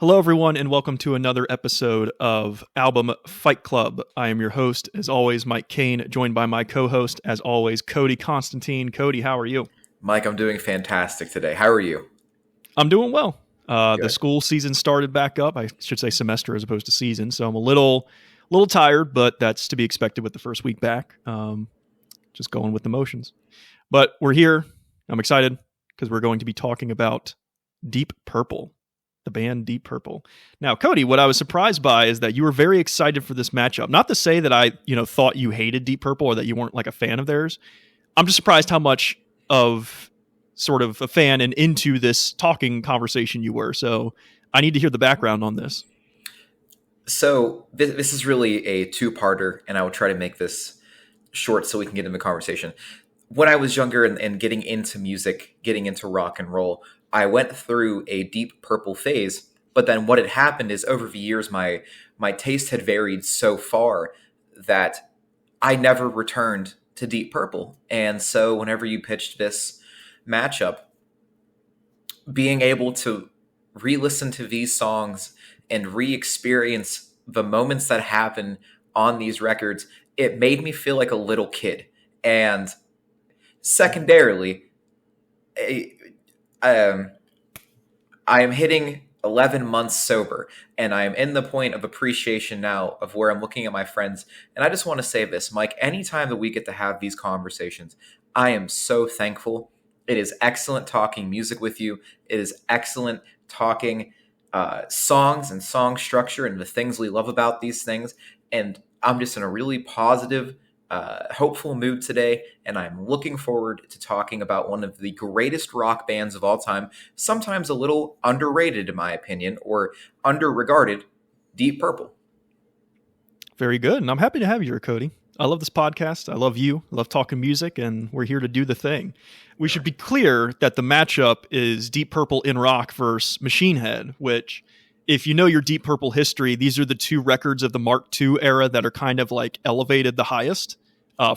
Hello, everyone, and welcome to another episode of Album Fight Club. I am your host, as always, Mike Kane, joined by my co-host, as always, Cody Constantine. Cody, how are you? Mike, I'm doing fantastic today. How are you? I'm doing well. The Good. school season started back up. I should say semester as opposed to season, so I'm a little tired, but that's to be expected with the first week back. Just going with the motions. But we're here. I'm excited because we're going to be talking about Deep Purple. The band Deep Purple. Now, Cody, what I was surprised by is that you were very excited for this matchup. Not to say that I, thought you hated Deep Purple or that you weren't like a fan of theirs. I'm just surprised how much of sort of a fan and into this talking conversation you were. So I need to hear the background on this. So this is really a two-parter, and I will try to make this short so we can get into the conversation. When I was younger and getting into music, getting into rock and roll, I went through a Deep Purple phase, but then what had happened is over the years, my taste had varied so far that I never returned to Deep Purple. And so whenever you pitched this matchup, being able to re-listen to these songs and re-experience the moments that happen on these records, it made me feel like a little kid. And secondarily, I am hitting 11 months sober, and I am in the point of appreciation now of where I'm looking at my friends. And I just want to say this, Mike, anytime that we get to have these conversations, I am so thankful. It is excellent talking music with you. It is excellent talking songs and song structure and the things we love about these things. And I'm just in a really positive, hopeful mood today, and I'm looking forward to talking about one of the greatest rock bands of all time, sometimes a little underrated in my opinion, or underregarded, Deep Purple. Very good. And I'm happy to have you here, Cody. I love this podcast. I love you. I love talking music, and we're here to do the thing. We should be clear that the matchup is Deep Purple in rock versus Machine Head, which, if you know your Deep Purple history, these are the two records of the Mark II era that are kind of like elevated the highest.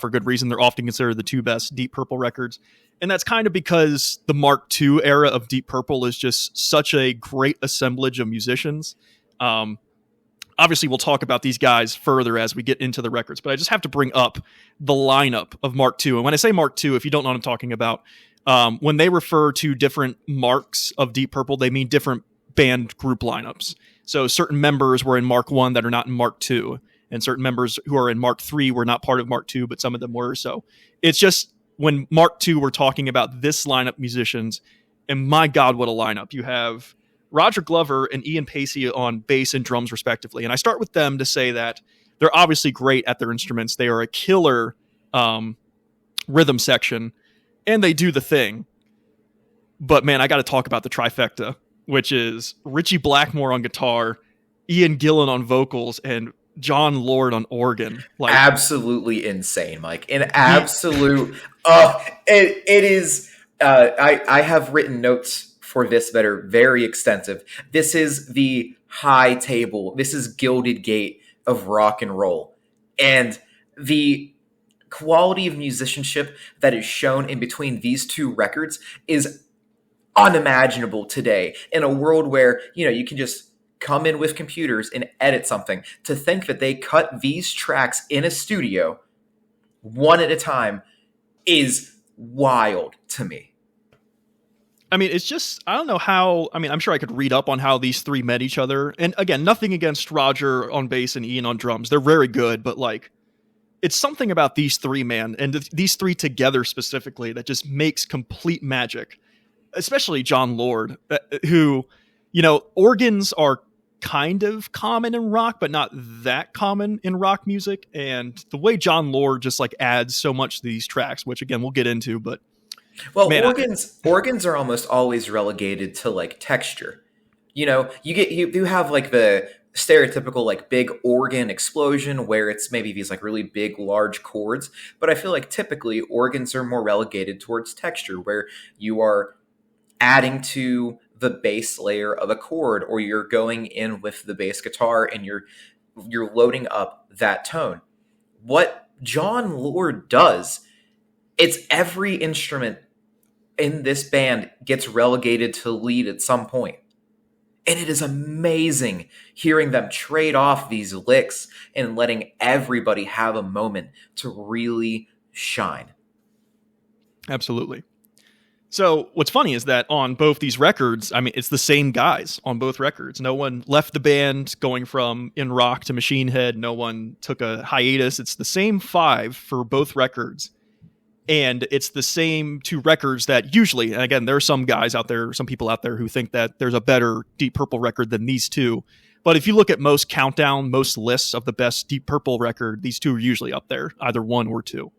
For good reason. They're often considered the two best Deep Purple records. And that's kind of because the Mark II era of Deep Purple is just such a great assemblage of musicians. Obviously, we'll talk about these guys further as we get into the records, but I just have to bring up the lineup of Mark II. And when I say Mark II, if you don't know what I'm talking about, when they refer to different marks of Deep Purple, they mean different band group lineups. So certain members were in Mark I that are not in Mark II, and certain members who are in Mark III were not part of Mark II, but some of them were. So it's just when Mark II, we're talking about this lineup musicians, and my God, what a lineup. You have Roger Glover and Ian Pacey on bass and drums, respectively. And I start with them to say that they're obviously great at their instruments. They are a killer rhythm section, and they do the thing. But man, I got to talk about the trifecta, which is Richie Blackmore on guitar, Ian Gillan on vocals, and John Lord on organ. Like, absolutely insane, Mike. An absolute. It is. I have written notes for this that are very extensive. This is the high table. This is Gilded Gate of rock and roll. And the quality of musicianship that is shown in between these two records is unimaginable today in a world where, you can just come in with computers and edit something. To think that they cut these tracks in a studio one at a time is wild to me. I mean, it's just, I don't know how, I'm sure I could read up on how these three met each other. And again, nothing against Roger on bass and Ian on drums. They're very good, but like, it's something about these three, man, and these three together specifically that just makes complete magic. Especially John Lord, who, organs are kind of common in rock, but not that common in rock music. And the way John Lord just like adds so much to these tracks, which again, we'll get into, but well, man, organs are almost always relegated to like texture. You have like the stereotypical like big organ explosion where it's maybe these like really big large chords, but I feel like typically organs are more relegated towards texture where you are adding to the bass layer of a chord, or you're going in with the bass guitar and you're loading up that tone. What John Lord does, it's every instrument in this band gets relegated to lead at some point. And it is amazing hearing them trade off these licks and letting everybody have a moment to really shine. Absolutely. So what's funny is that on both these records, I mean, it's the same guys on both records. No one left the band going from In Rock to Machine Head. No one took a hiatus. It's the same 5 for both records. And it's the same 2 records that usually, and again, there are some guys out there, some people out there who think that there's a better Deep Purple record than these 2. But if you look at most countdown, most lists of the best Deep Purple record, these 2 are usually up there, either 1 or 2.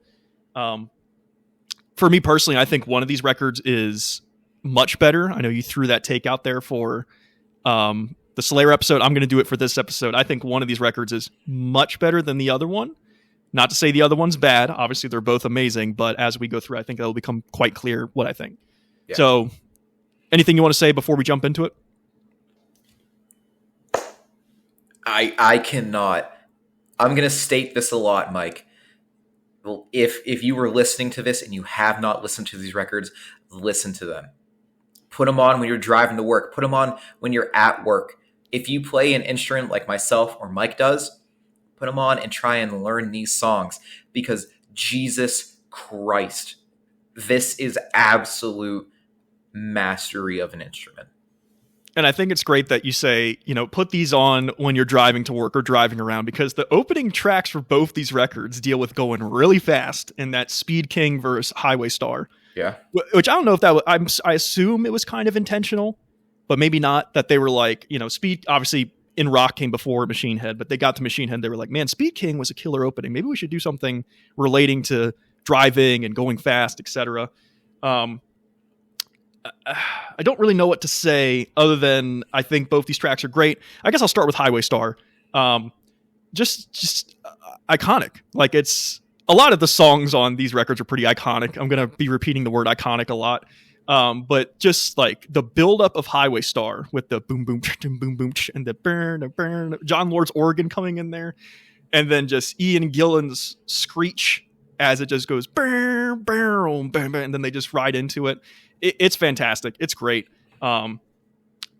For me personally, I think one of these records is much better. I know you threw that take out there for the Slayer episode. I'm going to do it for this episode. I think one of these records is much better than the other one. Not to say the other one's bad. Obviously, they're both amazing. But as we go through, I think it'll become quite clear what I think. Yeah. So anything you want to say before we jump into it? I cannot. I'm going to state this a lot, Mike. Well, if you were listening to this and you have not listened to these records, listen to them. Put them on when you're driving to work. Put them on when you're at work. If you play an instrument like myself or Mike does, put them on and try and learn these songs, because Jesus Christ, this is absolute mastery of an instrument. And I think it's great that you say, put these on when you're driving to work or driving around, because the opening tracks for both these records deal with going really fast in that Speed King versus Highway Star. Yeah. Which I don't know if that was, I assume it was kind of intentional, but maybe not, that they were like, Speed, obviously In Rock came before Machine Head, but they got to Machine Head. They were like, man, Speed King was a killer opening. Maybe we should do something relating to driving and going fast, etc. I don't really know what to say other than I think both these tracks are great. I guess I'll start with Highway Star. Just iconic. Like, it's a lot of the songs on these records are pretty iconic. I'm going to be repeating the word iconic a lot. But just like the buildup of Highway Star with the boom, boom, boom, boom, and the burn, John Lord's organ coming in there. And then just Ian Gillan's screech as it just goes, and then they just ride into it. It's fantastic. It's great.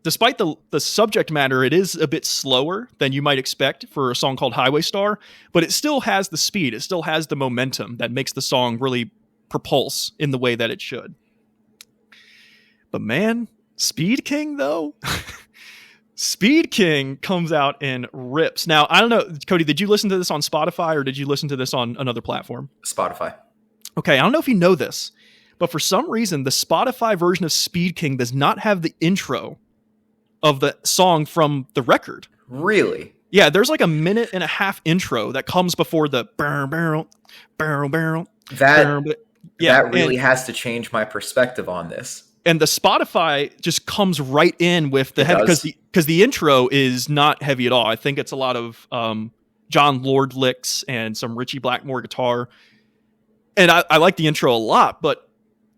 Despite the subject matter, it is a bit slower than you might expect for a song called Highway Star, but it still has the speed. It still has the momentum that makes the song really propulse in the way that it should. But man, Speed King, though, Speed King comes out and rips. Now, I don't know, Cody, did you listen to this on Spotify or did you listen to this on another platform? Spotify. Okay, I don't know if you know this, but for some reason, the Spotify version of Speed King does not have the intro of the song from the record. Really? Yeah, there's like a 1.5-minute intro that comes before the barrel. That really has to change my perspective on this. And the Spotify just comes right in with the heavy, because the intro is not heavy at all. I think it's a lot of John Lord licks and some Richie Blackmore guitar. And I like the intro a lot, but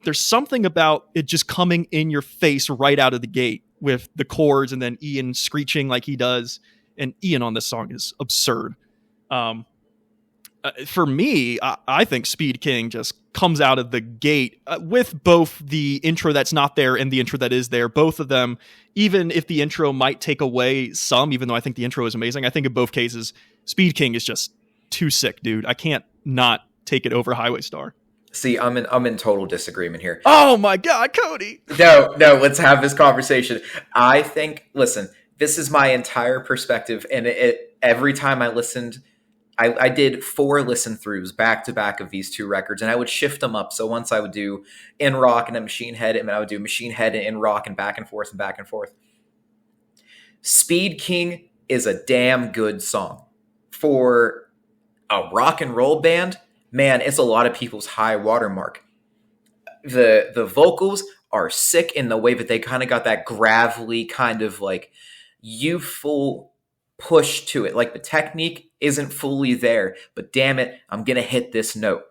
there's something about it just coming in your face right out of the gate with the chords and then Ian screeching like he does. And Ian on this song is absurd. For me, I think Speed King just comes out of the gate with both the intro that's not there and the intro that is there. Both of them, even if the intro might take away some, even though I think the intro is amazing, I think in both cases, Speed King is just too sick, dude. I can't not take it over Highway Star. See, I'm in total disagreement here. Oh my God, Cody! No, let's have this conversation. I think, listen, this is my entire perspective, and every time I listened, I did 4 listen throughs back to back of these 2 records, and I would shift them up. So once I would do In Rock and then Machine Head, and then I would do Machine Head and In Rock and back and forth and back and forth. Speed King is a damn good song. For a rock and roll band, man, it's a lot of people's high watermark. The vocals are sick in the way that they kind of got that gravelly kind of like youthful push to it. Like the technique isn't fully there, but damn it, I'm going to hit this note.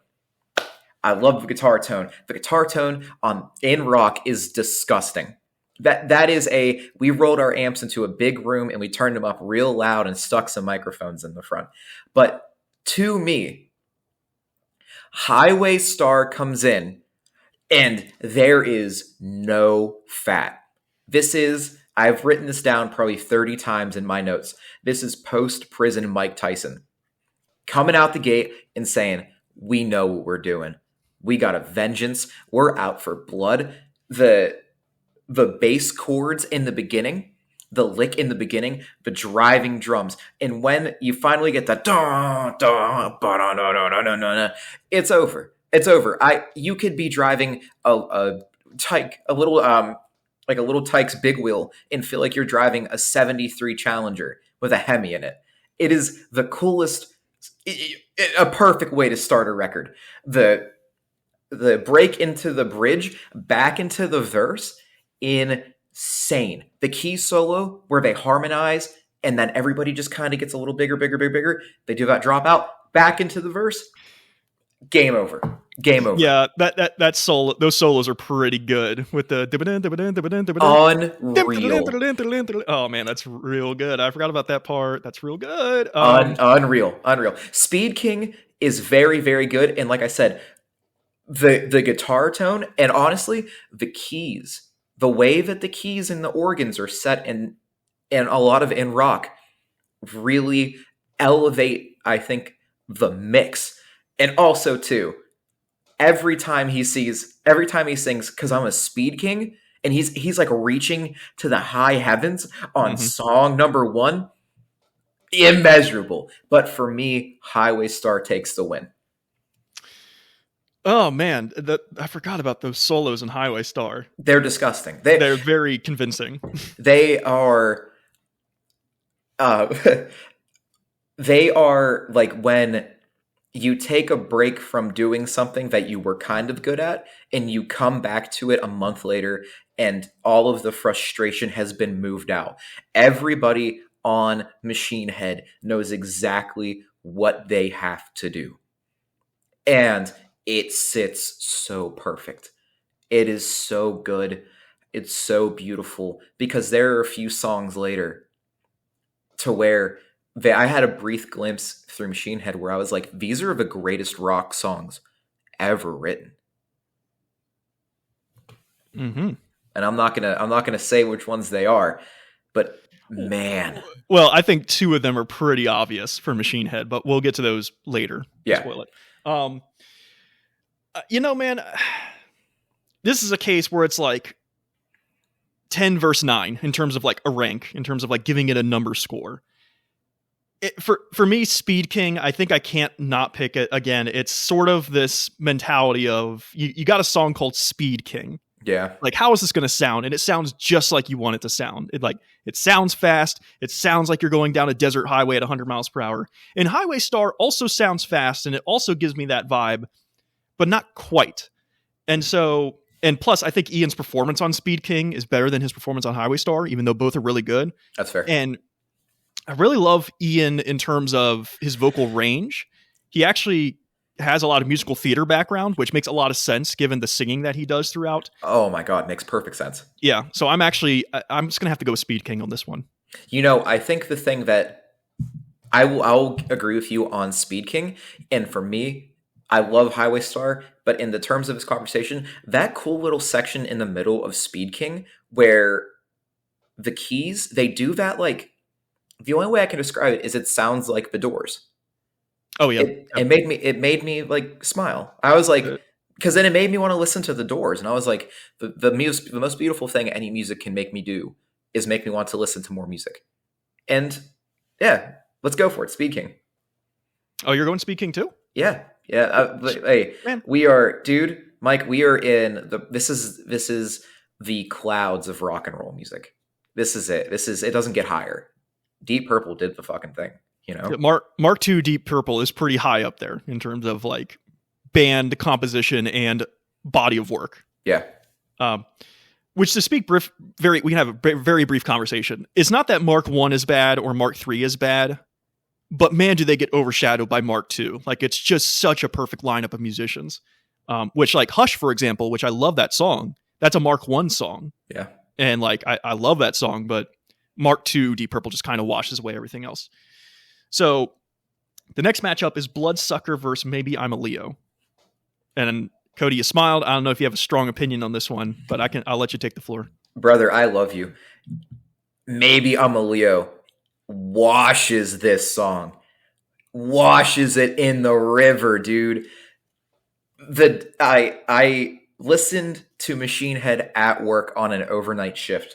I love the guitar tone. The guitar tone on In Rock is disgusting. That is we rolled our amps into a big room and we turned them up real loud and stuck some microphones in the front. But to me, Highway Star comes in and there is no fat. This is I've written this down probably 30 times in my notes. This is post-prison Mike Tyson coming out the gate and saying, we know what we're doing. We got a vengeance. We're out for blood. The bass chords in the beginning, the lick in the beginning, the driving drums. And when you finally get that, it's over. It's over. You could be driving a tyke, a little like a little Tyke's big wheel, and feel like you're driving a 73 Challenger with a Hemi in it. It is the coolest, a perfect way to start a record. The break into the bridge, back into the verse, insane. The key solo where they harmonize and then everybody just kind of gets a little bigger. They do that drop out, back into the verse. Game over. Yeah, that solo, those solos are pretty good with the unreal. Oh man, that's real good. I forgot about that part. That's real good. Unreal. Speed King is very, very good, and like I said, the guitar tone and honestly the keys, the way that the keys and the organs are set in a lot of in rock really elevate, I think, the mix. And also too, every time he sings, because I'm a Speed King, and he's like reaching to the high heavens on song number 1, immeasurable. But for me, Highway Star takes the win. Oh man, I forgot about those solos in Highway Star. They're disgusting. They're very convincing. They are they are like when you take a break from doing something that you were kind of good at and you come back to it a month later and all of the frustration has been moved out. Everybody on Machine Head knows exactly what they have to do. And it sits so perfect. It is so good. It's so beautiful because there are a few songs later to where I had a brief glimpse through Machine Head where I was like, these are the greatest rock songs ever written. Mm-hmm. And I'm not gonna say which ones they are, but man. Well, I think 2 of them are pretty obvious for Machine Head, but we'll get to those later. Yeah. Spoil it. Man, this is a case where it's like 10 versus 9 in terms of like a rank, in terms of like giving it a number score. For me, Speed King, I think I can't not pick it again. It's sort of this mentality of you got a song called Speed King. Yeah. Like, how is this going to sound? And it sounds just like you want it to sound. It sounds fast. It sounds like you're going down a desert highway at 100 miles per hour. And Highway Star also sounds fast, and it also gives me that vibe, but not quite. And plus, I think Ian's performance on Speed King is better than his performance on Highway Star, even though both are really good. That's fair. And I really love Ian in terms of his vocal range. He actually has a lot of musical theater background, which makes a lot of sense given the singing that he does throughout. Oh my God, makes perfect sense. Yeah, so I'm just going to have to go with Speed King on this one. I think the thing that I'll agree with you on Speed King, and for me, I love Highway Star, but in the terms of this conversation, that cool little section in the middle of Speed King where the keys, they do that like, the only way I can describe it is it sounds like The Doors. Oh yeah. It made me like smile. I was like, because then it made me want to listen to The Doors, and I was like, the most beautiful thing any music can make me do is make me want to listen to more music. And yeah, let's go for it. Speed King. Oh, you're going Speed King too? Yeah. Hey, man. We are, dude, Mike. We are in this is the clouds of rock and roll music. This is it. It doesn't get higher. Deep Purple did the fucking thing, Mark II Deep Purple is pretty high up there in terms of like band composition and body of work. Yeah. Which to speak we can have a very brief conversation. It's not that Mark I is bad or Mark III is bad, but man, do they get overshadowed by Mark II. Like, it's just such a perfect lineup of musicians. Which, like Hush, for example, which I love that song. That's a Mark I song. Yeah. And like, I love that song, but Mark II Deep Purple just kind of washes away everything else. So the next matchup is Bloodsucker versus Maybe I'm a Leo. And Cody, you smiled. I don't know if you have a strong opinion on this one, but I'll let you take the floor. Brother, I love you. Maybe I'm a Leo washes this song, washes it in the river, dude. I listened to Machine Head at work on an overnight shift,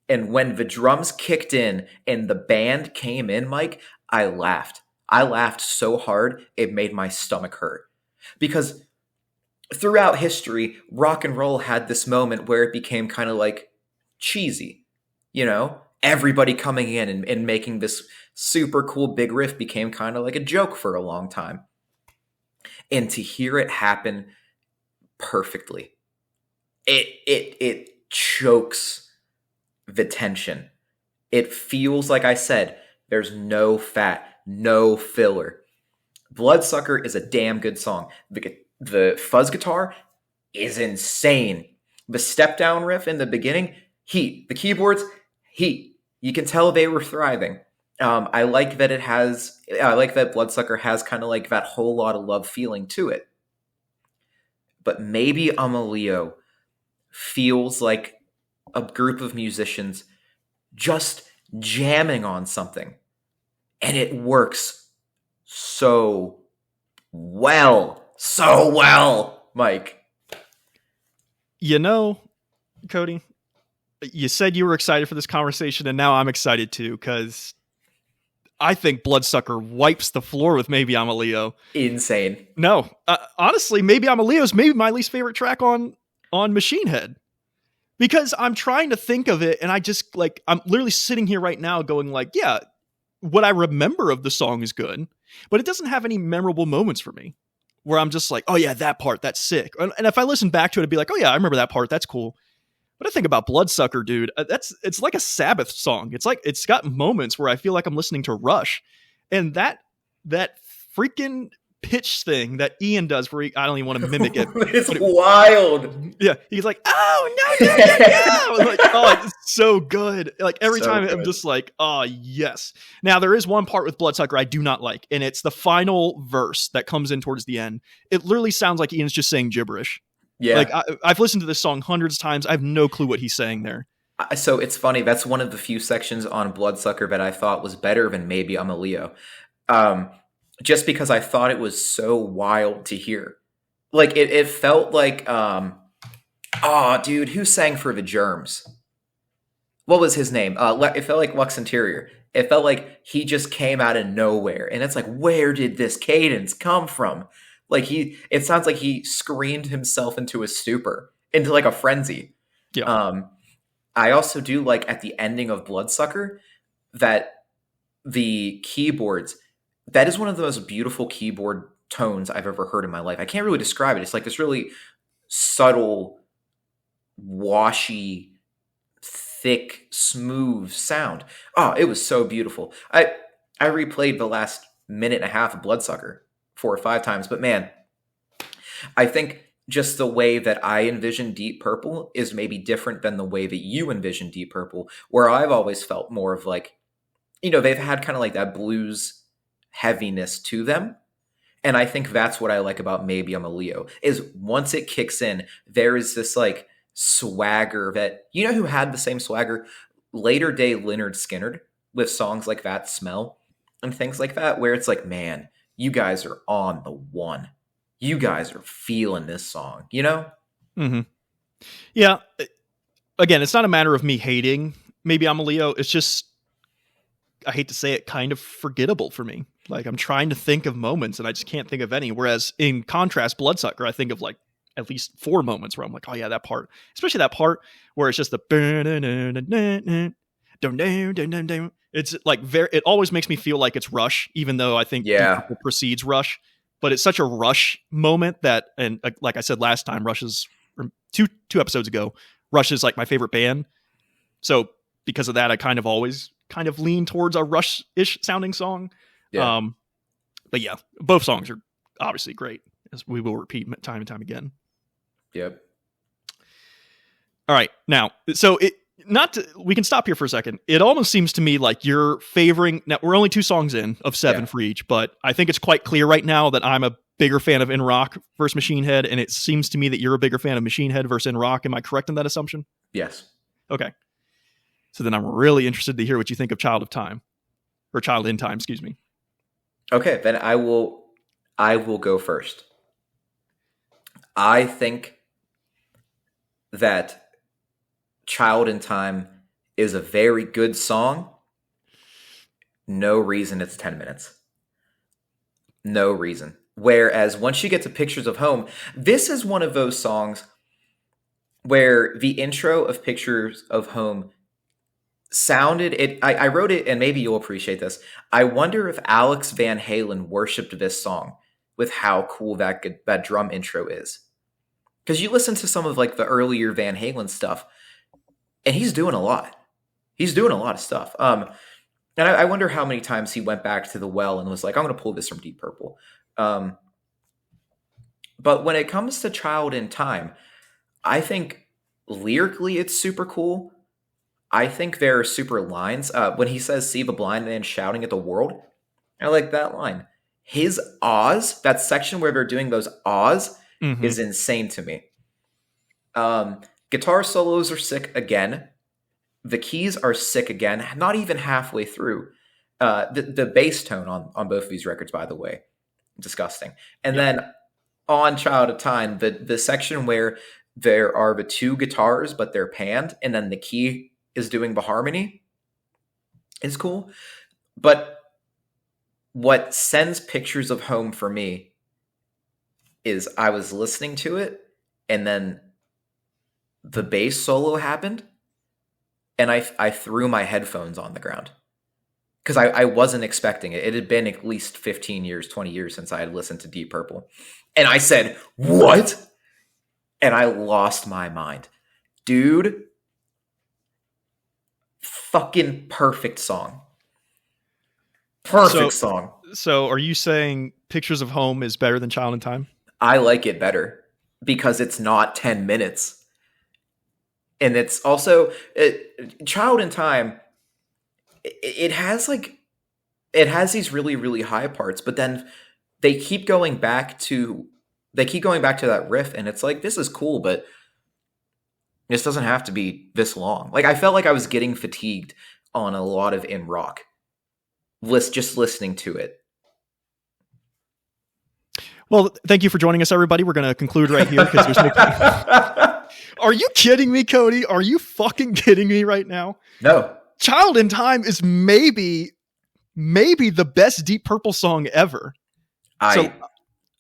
and when the drums kicked in and the band came in, Mike, I laughed. I laughed so hard it made my stomach hurt because throughout history, rock and roll had this moment where it became kind of like cheesy, everybody coming in and making this super cool big riff became kind of like a joke for a long time. And to hear it happen perfectly, it chokes the tension. It feels like I said, there's no fat, no filler. Bloodsucker is a damn good song. The fuzz guitar is insane. The step down riff in the beginning, heat. The keyboards, heat. You can tell they were thriving. I like that Bloodsucker has kind of like that whole lot of love feeling to it. But maybe I'm a Leo feels like a group of musicians just jamming on something. And it works so well, Mike. Cody, you said you were excited for this conversation, and now I'm excited too, because I think Bloodsucker wipes the floor with Maybe I'm a Leo. Insane. No, honestly, Maybe I'm a Leo is maybe my least favorite track on Machine Head. Because I'm trying to think of it, and I'm literally sitting here right now going like, yeah, what I remember of the song is good, but it doesn't have any memorable moments for me where I'm just like, oh yeah, that part, that's sick. And if I listen back to it, I'd be like, oh yeah, I remember that part, that's cool. But I think about Bloodsucker, dude, it's like a Sabbath song. It's like, it's got moments where I feel like I'm listening to Rush, and that freaking pitch thing that Ian does where I don't even want to mimic it. It's wild. Yeah. He's like, oh, no. Like, oh, it's so good. Like every time good. I'm just like, oh, yes. Now there is one part with Bloodsucker I do not like, and it's the final verse that comes in towards the end. It literally sounds like Ian's just saying gibberish. Yeah. Like I've listened to this song hundreds of times. I have no clue what he's saying there. So it's funny. That's one of the few sections on Bloodsucker that I thought was better than Maybe I'm a Leo. Just because I thought it was so wild to hear. Like, it felt like, dude, who sang for the Germs? What was his name? It felt like Lux Interior. It felt like he just came out of nowhere. And it's like, where did this cadence come from? Like, it sounds like he screamed himself into a stupor, into like a frenzy. Yeah. I also do like at the ending of Bloodsucker that the keyboards, that is one of the most beautiful keyboard tones I've ever heard in my life. I can't really describe it. It's like this really subtle, washy, thick, smooth sound. Oh, it was so beautiful. I replayed the last minute and a half of Bloodsucker 4 or 5 times, but man, I think just the way that I envision Deep Purple is maybe different than the way that you envision Deep Purple, where I've always felt more of like, they've had kind of like that blues heaviness to them. And I think that's what I like about Maybe I'm a Leo, is once it kicks in, there is this like swagger that, who had the same swagger? Later day Lynyrd Skynyrd with songs like That Smell and things like that, where it's like, man, you guys are on the one. You guys are feeling this song, Mm-hmm. Yeah. Again, it's not a matter of me hating Maybe I'm a Leo. It's just, I hate to say it, kind of forgettable for me. Like, I'm trying to think of moments and I just can't think of any. Whereas in contrast, Bloodsucker, I think of like at least 4 moments where I'm like, oh yeah, that part, especially that part where it's just the, it's like it always makes me feel like it's Rush, even though I think it precedes Rush, but it's such a Rush moment that, and like I said last time, Rush is two episodes ago, Rush is like my favorite band. So because of that, I kind of lean towards a Rush-ish sounding song. Yeah. But yeah, both songs are obviously great, as we will repeat time and time again. Yep. All right. Now, so we can stop here for a second. It almost seems to me like you're favoring, now we're only 2 songs in of 7 for each, but I think it's quite clear right now that I'm a bigger fan of In Rock versus Machine Head, and it seems to me that you're a bigger fan of Machine Head versus In Rock. Am I correct in that assumption? Yes. Okay. So then I'm really interested to hear what you think of Child of Time, or Child in Time, excuse me. Okay, then I will go first. I think that Child in Time is a very good song. No reason it's 10 minutes. No reason. Whereas once you get to Pictures of Home, this is one of those songs where the intro of Pictures of Home sounded it. I wrote it, and maybe you'll appreciate this. I wonder if Alex Van Halen worshipped this song with how cool that drum intro is. Because you listen to some of like the earlier Van Halen stuff, and he's doing a lot. He's doing a lot of stuff. And I wonder how many times he went back to the well and was like, I'm going to pull this from Deep Purple. But when it comes to Child in Time, I think lyrically it's super cool. I think there are super lines. When he says, see the blind man shouting at the world, I like that line. His ahs, that section where they're doing those ahs, is insane to me. Guitar solos are sick again. The keys are sick again, not even halfway through. The bass tone on both of these records, by the way, disgusting. And then on Child of Time, the section where there are the two guitars, but they're panned, and then the key is doing the harmony is cool. But what sends Pictures of Home for me is I was listening to it, and then the bass solo happened, and I threw my headphones on the ground because I wasn't expecting it. It had been at least 15 years, 20 years since I had listened to Deep Purple. And I said, what? And I lost my mind. Dude, fucking perfect song. Perfect song. So are you saying Pictures of Home is better than Child in Time? I like it better because it's not 10 minutes. And it's also Child in Time. It has these really, really high parts, but then they keep going back to that riff, and it's like, this is cool, but this doesn't have to be this long. Like, I felt like I was getting fatigued on a lot of In Rock, just listening to it. Well, thank you for joining us, everybody. We're going to conclude right here because there's no. Are you kidding me, Cody? Are you fucking kidding me right now? No. Child in Time is maybe the best Deep Purple song ever.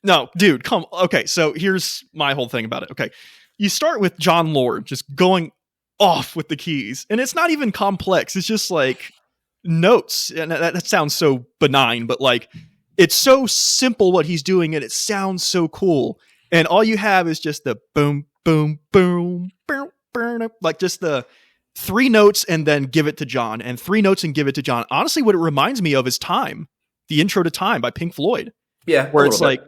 No, dude, come. Okay, so here's my whole thing about it. Okay, you start with John Lord just going off with the keys, and it's not even complex. It's just like notes, and that sounds so benign, but like it's so simple what he's doing, and it sounds so cool. And all you have is just the boom, boom, boom, boom, boom, like just the 3 notes and then give it to John, and 3 notes and give it to John. Honestly, what it reminds me of is Time, the intro to Time by Pink Floyd. Yeah, where it's like,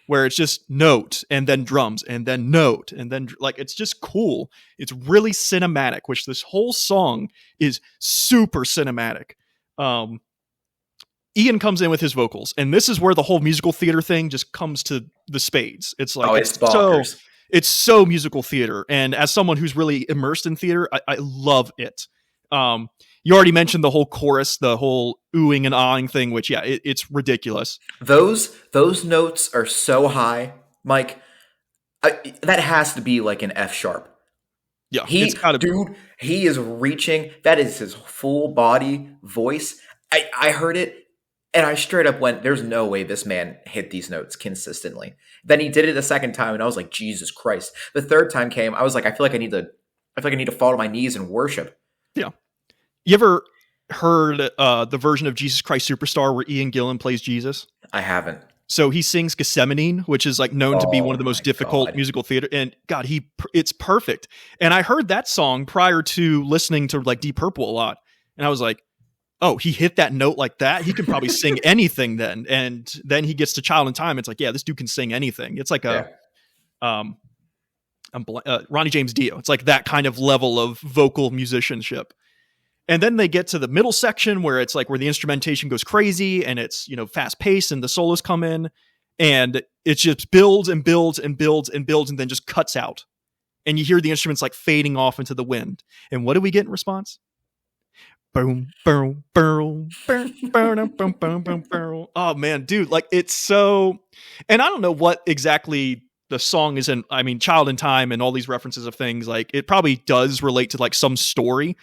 where it's just note and then drums and then note and then like, it's just cool. It's really cinematic, which this whole song is super cinematic. Ian comes in with his vocals, and this is where the whole musical theater thing just comes to the spades. It's like, it's so musical theater. And as someone who's really immersed in theater, I love it. You already mentioned the whole chorus, the whole oohing and ahhing thing, which it's ridiculous. Those notes are so high, Mike. That has to be like an F sharp. Yeah, he is reaching. That is his full body voice. I heard it, and I straight up went, there's no way this man hit these notes consistently. Then he did it a second time, and I was like, Jesus Christ. The third time came, I was like, I feel like I need to fall to my knees and worship. Yeah. You ever heard the version of Jesus Christ Superstar where Ian Gillan plays Jesus? I haven't. So he sings Gethsemane, which is like known to be one of the most difficult musical theater. And God, it's perfect. And I heard that song prior to listening to like Deep Purple a lot. And I was like, oh, he hit that note like that. He can probably sing anything then. And then he gets to Child in Time. It's like, yeah, this dude can sing anything. It's like Ronnie James Dio. It's like that kind of level of vocal musicianship. And then they get to the middle section where it's like where the instrumentation goes crazy and it's, fast paced and the solos come in and it just builds and builds and builds and builds and then just cuts out. And you hear the instruments like fading off into the wind. And what do we get in response? Boom, boom, boom, boom, boom, boom, boom, boom, boom. Oh man, dude, like it's so, and I don't know what exactly the song is in. I mean, Child in Time and all these references of things, like it probably does relate to like some story.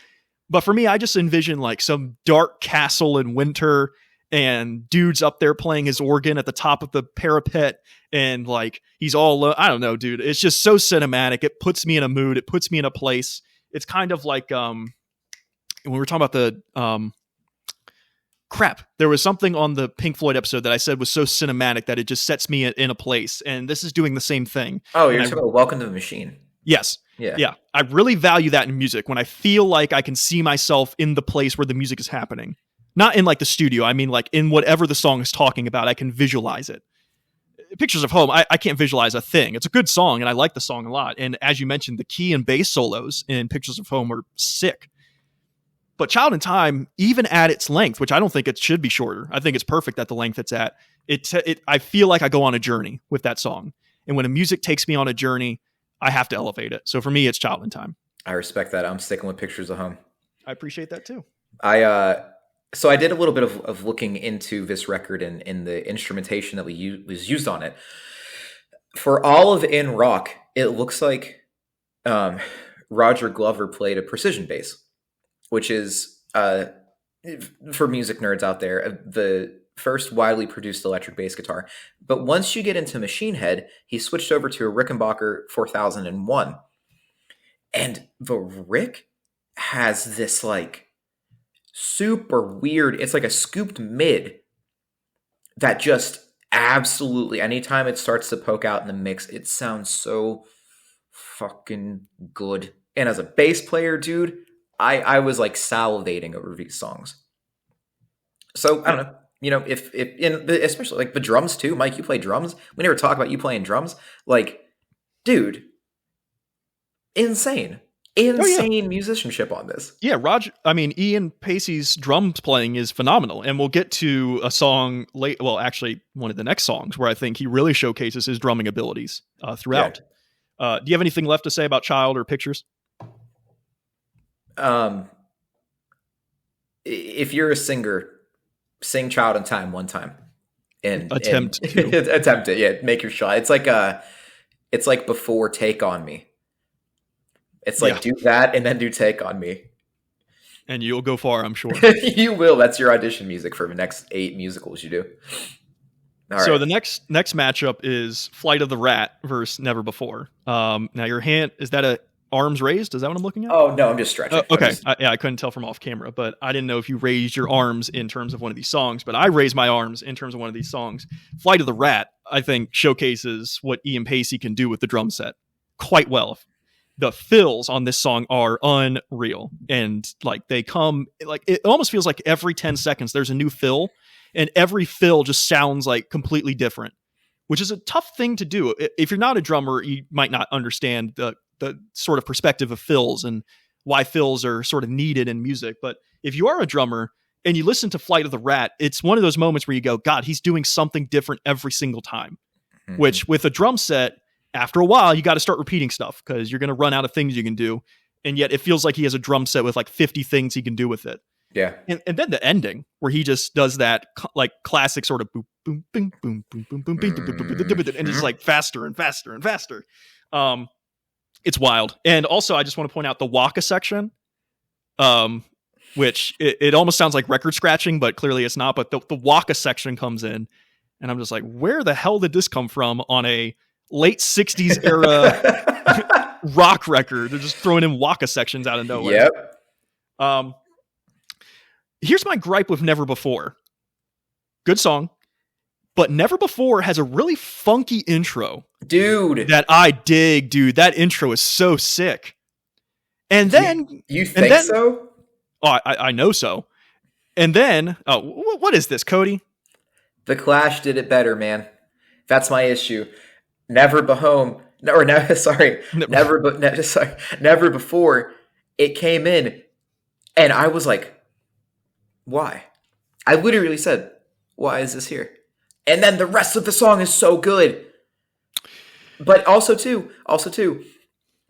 But for me, I just envision like some dark castle in winter and dude's up there playing his organ at the top of the parapet. And like, he's all, I don't know, dude. It's just so cinematic. It puts me in a mood. It puts me in a place. It's kind of like, when we were talking about the, crap, there was something on the Pink Floyd episode that I said was so cinematic that it just sets me in a place. And this is doing the same thing. Oh, you're talking about Welcome to the Machine. Yes. Yeah. I really value that in music when I feel like I can see myself in the place where the music is happening. Not in like the studio. I mean, like in whatever the song is talking about, I can visualize it. Pictures of Home, I can't visualize a thing. It's a good song and I like the song a lot. And as you mentioned, the key and bass solos in Pictures of Home are sick. But Child in Time, even at its length, which I don't think it should be shorter, I think it's perfect at the length it's at. I feel like I go on a journey with that song. And when a music takes me on a journey, I have to elevate it. So for me, it's Child in Time. I respect that. I'm sticking with Pictures of Home. I appreciate that too. So I did a little bit of looking into this record and the instrumentation that was used on it. For all of In Rock, it looks like Roger Glover played a precision bass, which is, for music nerds out there, the first widely produced electric bass guitar. But once you get into Machine Head, he switched over to a Rickenbacker 4001. And the Rick has this like super weird, it's like a scooped mid that just absolutely, anytime it starts to poke out in the mix, it sounds so fucking good. And as a bass player, dude, I was like salivating over these songs. So I don't know. You know, if especially like the drums too, Mike, you play drums. We never talk about you playing drums. Like, dude, insane musicianship on this. Yeah, Ian Pacey's drums playing is phenomenal, and we'll get to a song late. Well, actually, one of the next songs where I think he really showcases his drumming abilities throughout. Yeah. Do you have anything left to say about Child or Pictures? If you're a singer, sing Child in Time one time and attempt it. Yeah, make your shot. It's like before Take on Me. It's like, do that and then do Take on Me. And you'll go far, I'm sure. You will. That's your audition music for the next 8 musicals you do. All so right. the next matchup is Flight of the Rat versus Never Before. Now your hand, is that a arms raised? Is that what I'm looking at? Oh, no, I'm just stretching. Okay. I couldn't tell from off camera, but I didn't know if you raised your arms in terms of one of these songs, but I raised my arms in terms of one of these songs. Flight of the Rat, I think, showcases what Ian Pacey can do with the drum set quite well. The fills on this song are unreal. And like they come, like it almost feels like every 10 seconds there's a new fill, and every fill just sounds like completely different, which is a tough thing to do. If you're not a drummer, you might not understand the sort of perspective of fills and why fills are sort of needed in music. But if you are a drummer and you listen to Flight of the Rat, it's one of those moments where you go, God, he's doing something different every single time, which with a drum set, after a while, you got to start repeating stuff because you're going to run out of things you can do. And yet it feels like he has a drum set with like 50 things he can do with it. Yeah. And then the ending where he just does that like classic sort of boom, boom, boom, boom, boom, boom, boom, boom, boom, and just like faster and faster and faster. It's wild. And also I just want to point out the waka section, which it almost sounds like record scratching, but clearly it's not. But the waka section comes in and I'm just like, where the hell did this come from on a late 60s era rock record? They're just throwing in waka sections out of nowhere. Yep. Here's my gripe with Never Before. Good song, but Never Before has a really funky intro. Dude. That I dig, dude. That intro is so sick. And then... You think so? Oh, I know so. And then... Oh, what is this, Cody? The Clash did it better, man. That's my issue. Never Before, it came in, and I was like, why? I literally said, why is this here? And then the rest of the song is so good. But also too,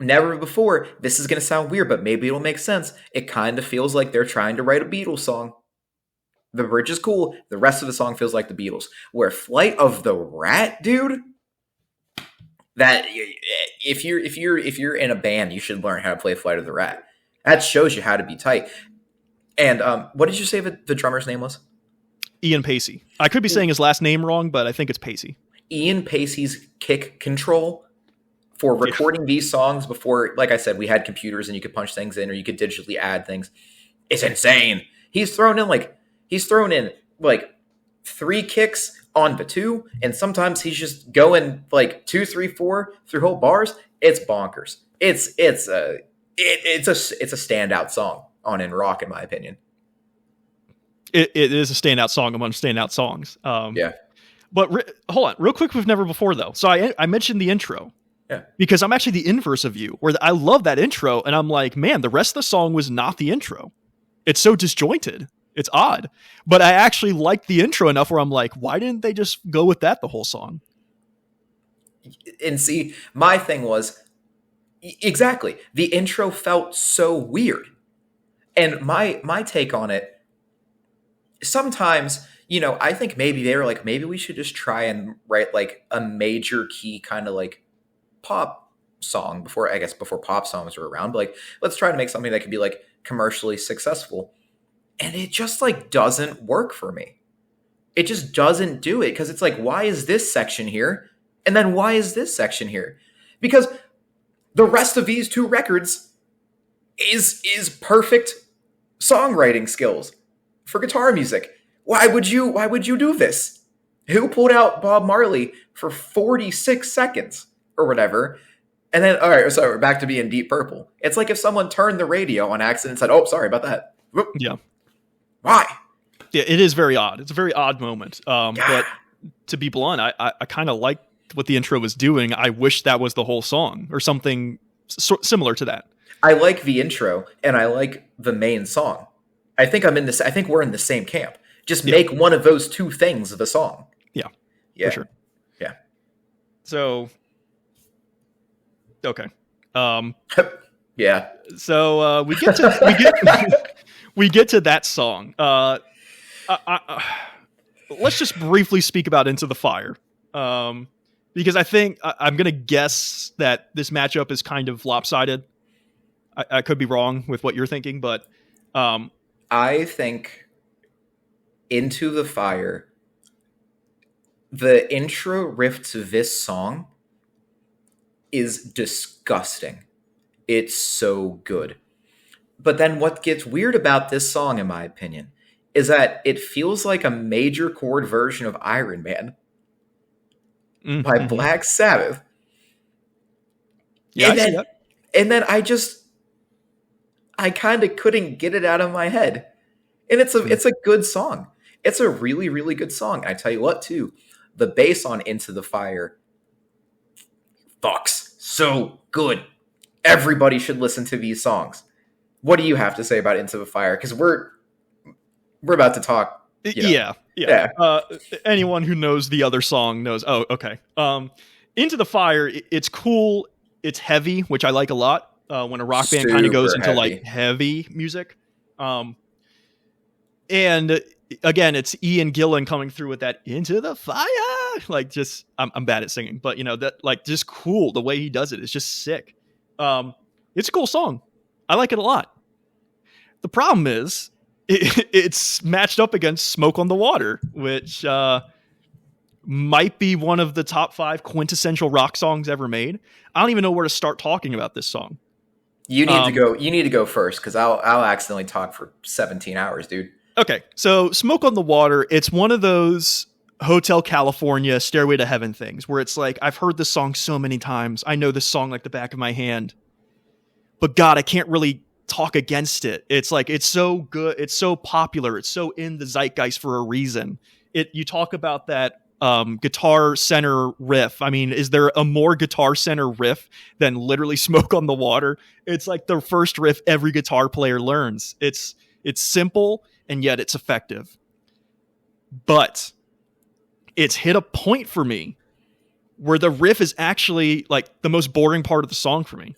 Never before. This is going to sound weird, but maybe it'll make sense. It kind of feels like they're trying to write a Beatles song. The bridge is cool. The rest of the song feels like the Beatles. Where Flight of the Rat, dude, that if you're in a band, you should learn how to play Flight of the Rat. That shows you how to be tight. And what did you say the drummer's name was? Ian Pacey. I could be saying his last name wrong, but I think it's Pacey. Ian Pacey's kick control for recording these songs before, like I said, we had computers and you could punch things in or you could digitally add things. It's insane. He's thrown in like 3 kicks on the 2, and sometimes he's just going like 2, 3, 4 through whole bars. It's bonkers. It's a standout song on In Rock, in my opinion. It is a standout song among standout songs. Yeah. But hold on, real quick with Never Before, though. So I mentioned the intro. Yeah. Because I'm actually the inverse of you, where I love that intro, and I'm like, man, the rest of the song was not the intro. It's so disjointed. It's odd. But I actually liked the intro enough where I'm like, why didn't they just go with that the whole song? And see, my thing was, exactly, the intro felt so weird. And my take on it, sometimes, I think maybe they were like, maybe we should just try and write like a major key kind of like pop song before pop songs were around. But like, let's try to make something that could be like commercially successful. And it just like doesn't work for me. It just doesn't do it, because it's like, why is this section here? And then why is this section here? Because the rest of these 2 records is perfect songwriting skills for guitar music. Why would you do this? Who pulled out Bob Marley for 46 seconds or whatever? And then, all right, so we're back to being Deep Purple. It's like if someone turned the radio on accident and said, oh, sorry about that. Whoop. Yeah. Why? Yeah, it is very odd. It's a very odd moment. But to be blunt, I kind of liked what the intro was doing. I wish that was the whole song or something similar to that. I like the intro and I like the main song. I think we're in the same camp. Just make one of those 2 things the song. Yeah. Yeah. For sure. Yeah. So, okay. Yeah. So we get to we get to that song. Let's just briefly speak about Into the Fire, because I think I'm going to guess that this matchup is kind of lopsided. I could be wrong with what you're thinking, but I think Into the Fire, the intro riff to this song is disgusting. It's so good. But then what gets weird about this song, in my opinion, is that it feels like a major chord version of Iron Man by Black Sabbath. Yeah, and then I kind of couldn't get it out of my head. And it's a good song. It's a really, really good song. And I tell you what, too, the bass on Into the Fire fucks so good. Everybody should listen to these songs. What do you have to say about Into the Fire? Because we're about to talk. Yeah. Anyone who knows the other song knows. Oh, okay. Into the Fire, it's cool. It's heavy, which I like a lot. When a rock band kind of goes into like heavy music. And again, it's Ian Gillan coming through with that Into the Fire. Like, just I'm bad at singing, but that like just cool. The way he does it is just sick. It's a cool song. I like it a lot. The problem is it's matched up against Smoke on the Water, which might be one of the top 5 quintessential rock songs ever made. I don't even know where to start talking about this song. You need to go. You need to go first, because I'll accidentally talk for 17 hours, dude. Okay, so Smoke on the Water, it's one of those Hotel California, Stairway to Heaven things where it's like, I've heard this song so many times. I know this song like the back of my hand. But God, I can't really talk against it. It's like, it's so good. It's so popular. It's so in the zeitgeist for a reason. You talk about that guitar center riff. I mean, is there a more guitar center riff than literally Smoke on the Water? It's like the first riff every guitar player learns. It's simple and yet it's effective. But it's hit a point for me where the riff is actually like the most boring part of the song for me.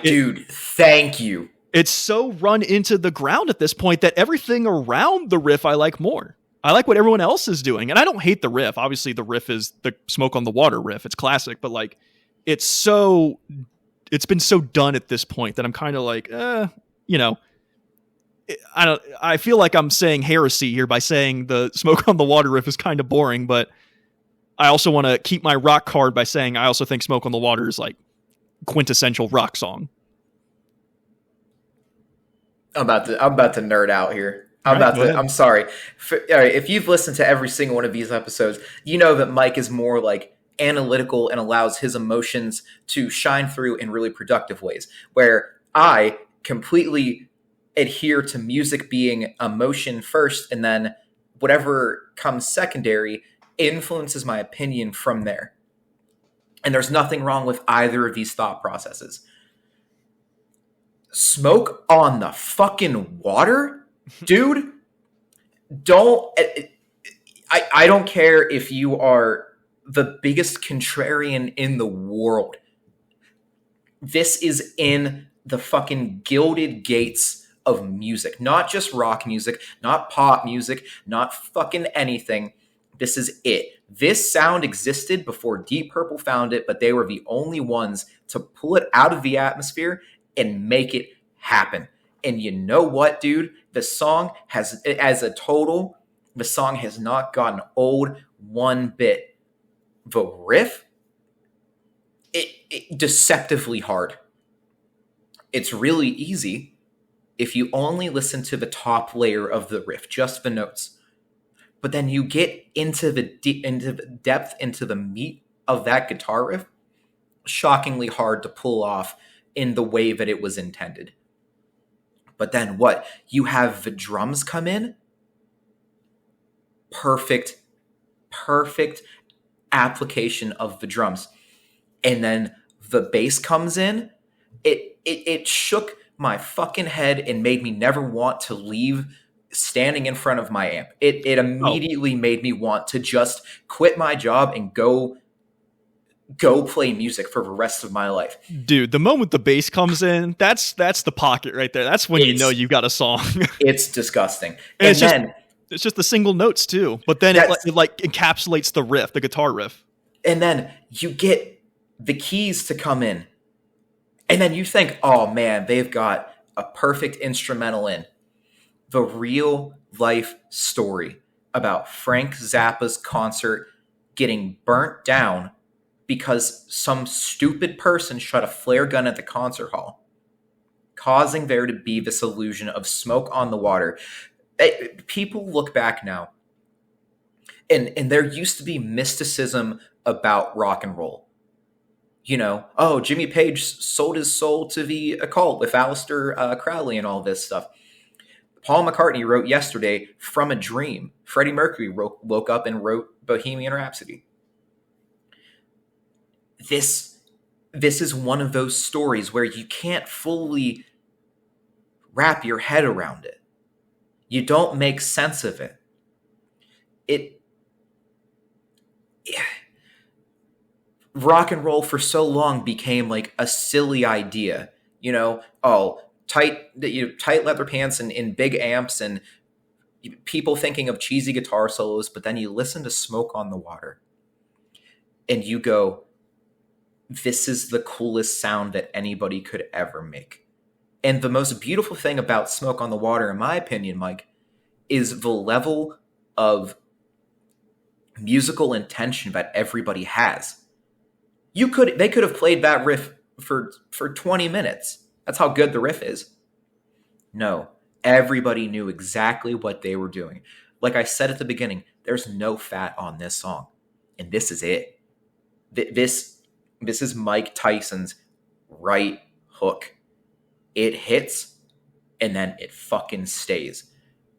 Dude, thank you. It's so run into the ground at this point that everything around the riff I like more. I like what everyone else is doing. And I don't hate the riff. Obviously, the riff is the Smoke on the Water riff. It's classic, but like it's been so done at this point that I'm kind of like, you know, I feel like I'm saying heresy here by saying the Smoke on the Water riff is kind of boring, but I also want to keep my rock card by saying I also think Smoke on the Water is like quintessential rock song. I'm about to nerd out here. I'm sorry. All right, if you've listened to every single one of these episodes, you know that Mike is more like analytical and allows his emotions to shine through in really productive ways, where I completely adhere to music being emotion first, and then whatever comes secondary influences my opinion from there. And there's nothing wrong with either of these thought processes. Smoke on the fucking Water? Dude, I don't care if you are the biggest contrarian in the world. This is in the fucking gilded gates of music. Not just rock music, not pop music, not fucking anything. This is it. This sound existed before Deep Purple found it, but they were the only ones to pull it out of the atmosphere and make it happen. And you know what, dude? The song has, as a total, the song has not gotten old one bit. The riff, it deceptively hard. It's really easy if you only listen to the top layer of the riff, just the notes. But then you get into the depth, into the meat of that guitar riff, shockingly hard to pull off in the way that it was intended. But then what? You have the drums come in. Perfect application of the drums. And then the bass comes in. It shook my fucking head and made me never want to leave standing in front of my amp. It immediately made me want to just quit my job and go play music for the rest of my life. Dude, the moment the bass comes in, that's the pocket right there. That's when you know you've got a song. It's disgusting. And it's just the single notes too. But then it encapsulates the riff, the guitar riff. And then you get the keys to come in. And then you think, oh man, they've got a perfect instrumental in. The real life story about Frank Zappa's concert getting burnt down because some stupid person shot a flare gun at the concert hall, causing there to be this illusion of smoke on the water. People look back now, and there used to be mysticism about rock and roll. You know, oh, Jimmy Page sold his soul to the occult with Aleister Crowley and all this stuff. Paul McCartney wrote yesterday from a dream. Freddie Mercury woke up and wrote Bohemian Rhapsody. This is one of those stories where you can't fully wrap your head around it. You don't make sense of it. Rock and roll for so long became like a silly idea. You know, tight leather pants and big amps and people thinking of cheesy guitar solos, but then you listen to Smoke on the Water and you go, this is the coolest sound that anybody could ever make. And the most beautiful thing about Smoke on the Water, in my opinion, Mike, is the level of musical intention that everybody has. They could have played that riff for 20 minutes. That's how good the riff is. No, everybody knew exactly what they were doing. Like I said at the beginning, there's no fat on this song. And this is it. This is Mike Tyson's right hook. It hits, and then it fucking stays.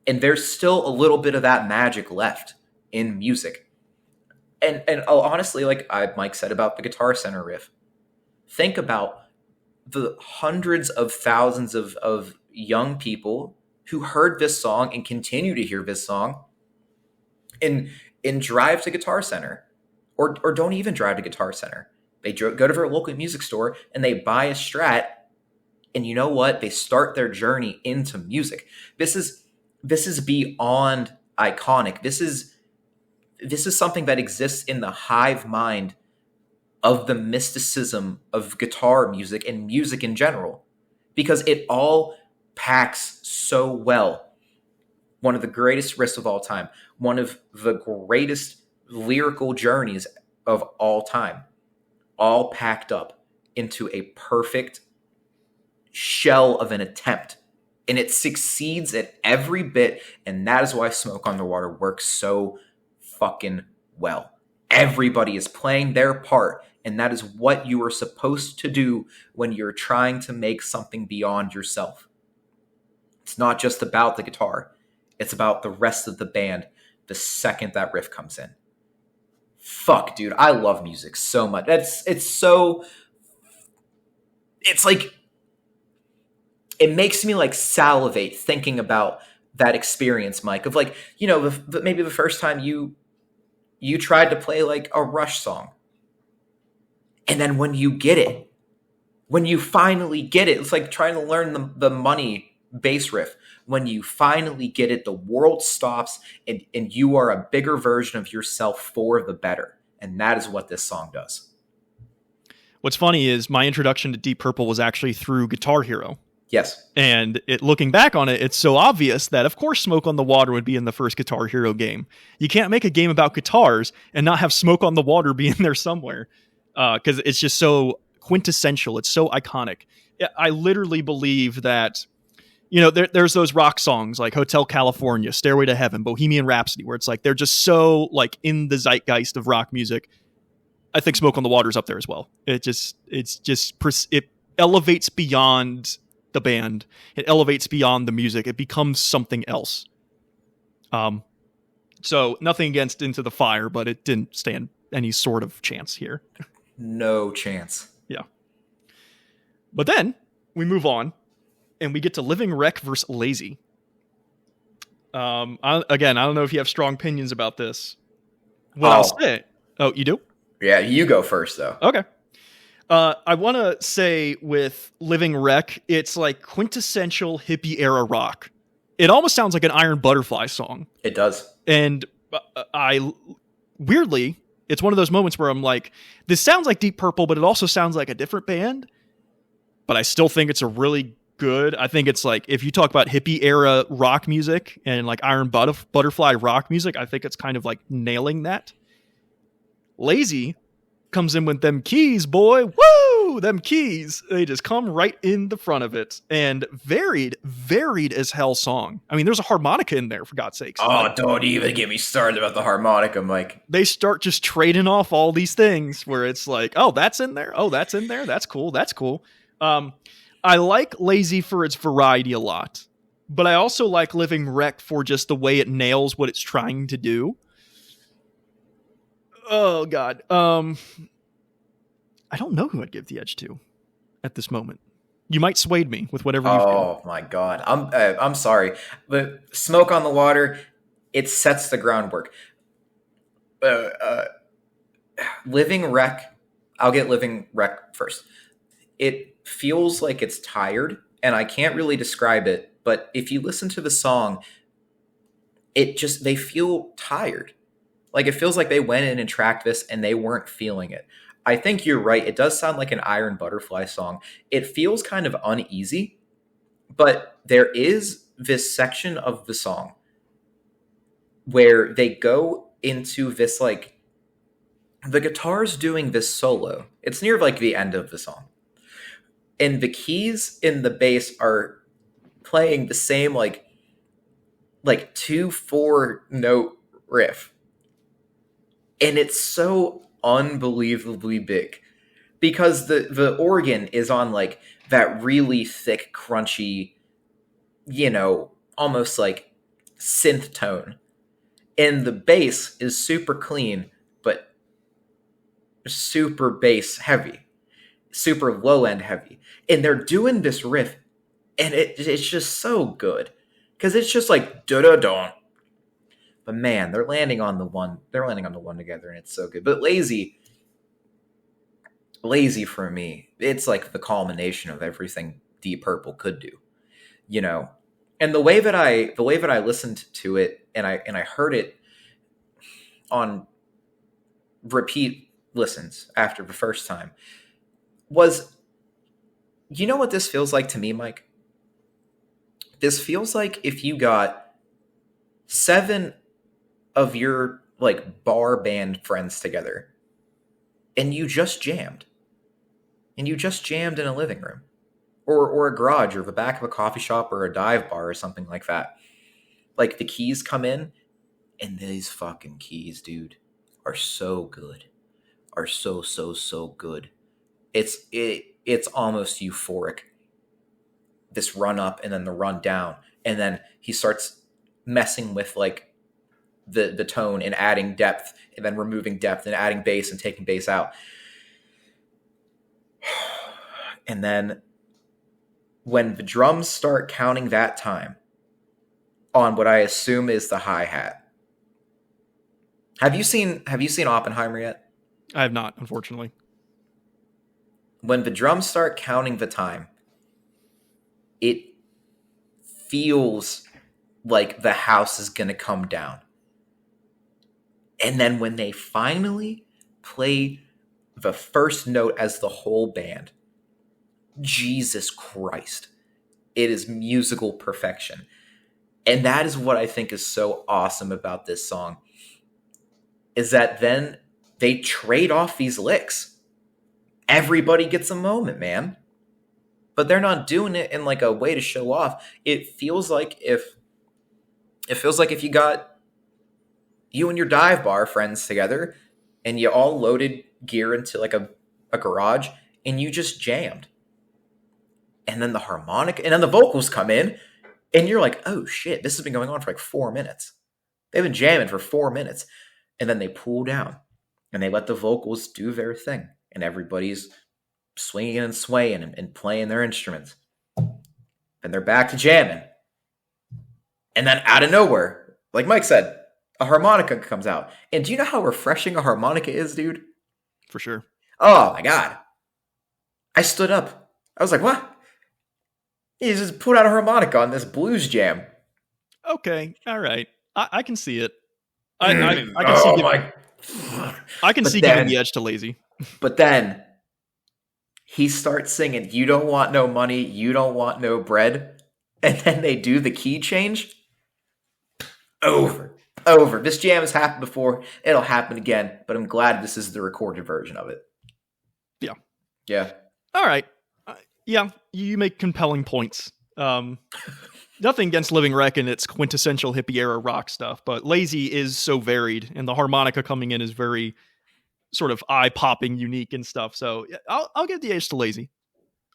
And there's still a little bit of that magic left in music. And honestly, like Mike said about the Guitar Center riff, think about the hundreds of thousands of young people who heard this song and continue to hear this song and drive to Guitar Center or don't even drive to Guitar Center. They go to their local music store and they buy a Strat And you know what? They start their journey into music. This is beyond iconic. This is something that exists in the hive mind of the mysticism of guitar music and music in general, because it all packs so well. One of the greatest riffs of all time, one of the greatest lyrical journeys of all time, all packed up into a perfect shell of an attempt. And it succeeds at every bit. And that is why Smoke on the Water works so fucking well. Everybody is playing their part. And that is what you are supposed to do when you're trying to make something beyond yourself. It's not just about the guitar. It's about the rest of the band the second that riff comes in. Fuck, dude. I love music so much. It's like, it makes me like salivate thinking about that experience, Mike, of like, maybe the first time you tried to play like a Rush song. And then when you get it, when you finally get it, it's like trying to learn the Money bass riff. When you finally get it, the world stops and you are a bigger version of yourself for the better. And that is what this song does. What's funny is my introduction to Deep Purple was actually through Guitar Hero. Yes. And looking back on it, it's so obvious that, of course, Smoke on the Water would be in the first Guitar Hero game. You can't make a game about guitars and not have Smoke on the Water be in there somewhere, because it's just so quintessential. It's so iconic. I literally believe that, there's those rock songs like Hotel California, Stairway to Heaven, Bohemian Rhapsody, where it's like they're just so like in the zeitgeist of rock music. I think Smoke on the Water is up there as well. It elevates beyond the band. It elevates beyond the music. It becomes something else. So nothing against Into the Fire, but it didn't stand any sort of chance here. No chance. Yeah. But then we move on and we get to Living Wreck versus Lazy. I don't know if you have strong opinions about this. I'll say. Oh, you do? Yeah, you go first though. Okay. I want to say with Living Wreck, it's like quintessential hippie era rock. It almost sounds like an Iron Butterfly song. It does. And weirdly, it's one of those moments where I'm like, this sounds like Deep Purple, but it also sounds like a different band. But I still think it's a really good. I think it's like, if you talk about hippie era rock music and like Iron Butterfly rock music, I think it's kind of like nailing that. Lazy comes in with them keys, boy. Woo! Them keys. They just come right in the front of it. And varied as hell song. I mean, there's a harmonica in there, for God's sakes. Oh, don't even get me started about the harmonica, Mike. They start just trading off all these things where it's like, oh, that's in there. Oh, that's in there. That's cool. That's cool. I like Lazy for its variety a lot. But I also like Living Wreck for just the way it nails what it's trying to do. Oh, God. I don't know who I'd give the edge to at this moment. You might sway me with whatever you feel. Oh, my God. I'm sorry. But Smoke on the Water, it sets the groundwork. Living Wreck, I'll get Living Wreck first. It feels like it's tired, and I can't really describe it, but if you listen to the song, they feel tired. Like, it feels like they went in and tracked this and they weren't feeling it. I think you're right. It does sound like an Iron Butterfly song. It feels kind of uneasy, but there is this section of the song where they go into this, like, the guitar's doing this solo. It's near, like, the end of the song. And the keys in the bass are playing the same, like 2/4 note riff. And it's so unbelievably big because the organ is on like that really thick, crunchy, almost like synth tone. And the bass is super clean, but super bass heavy, super low end heavy. And they're doing this riff and it's just so good because it's just like da-da-da. But man, they're landing on the one together, and it's so good. But Lazy for me, it's like the culmination of everything Deep Purple could do, you know. And the way that I listened to it, and I heard it on repeat listens after the first time, was, you know what this feels like to me, Mike? This feels like if you got 7 of your like bar band friends together and you just jammed in a living room or a garage or the back of a coffee shop or a dive bar or something like that. Like the keys come in, and these fucking keys, dude, are so good. Are so good. It's almost euphoric. This run up and then the run down, and then he starts messing with like the tone and adding depth and then removing depth and adding bass and taking bass out. And then when the drums start counting that time on what I assume is the hi-hat. Have you seen Oppenheimer yet? I have not, unfortunately. When the drums start counting the time, it feels like the house is going to come down. And then when they finally play the first note as the whole band, Jesus Christ, it is musical perfection. And that is what I think is so awesome about this song, is that then they trade off these licks. Everybody gets a moment, man. But they're not doing it in like a way to show off. It feels like if you got you and your dive bar friends together and you all loaded gear into like a garage and you just jammed. And then the harmonic and then the vocals come in and you're like, oh shit, this has been going on for like 4 minutes. They've been jamming for 4 minutes. And then they pull down and they let the vocals do their thing. And everybody's swinging and swaying and playing their instruments. Then they're back to jamming. And then out of nowhere, like Mike said, a harmonica comes out. And do you know how refreshing a harmonica is, dude? For sure. Oh my God. I stood up. I was like, what? He just put out a harmonica on this blues jam. Okay. All right. I can see it. I can oh see my. I can see giving the edge to Lazy. But then he starts singing, you don't want no money, you don't want no bread. And then they do the key change. Over. This jam has happened before. It'll happen again. But I'm glad this is the recorded version of it. Yeah. All right. Yeah, you make compelling points. Nothing against Living Wreck and its quintessential hippie era rock stuff, but Lazy is so varied, and the harmonica coming in is very sort of eye-popping, unique and stuff. So I'll give the edge to Lazy.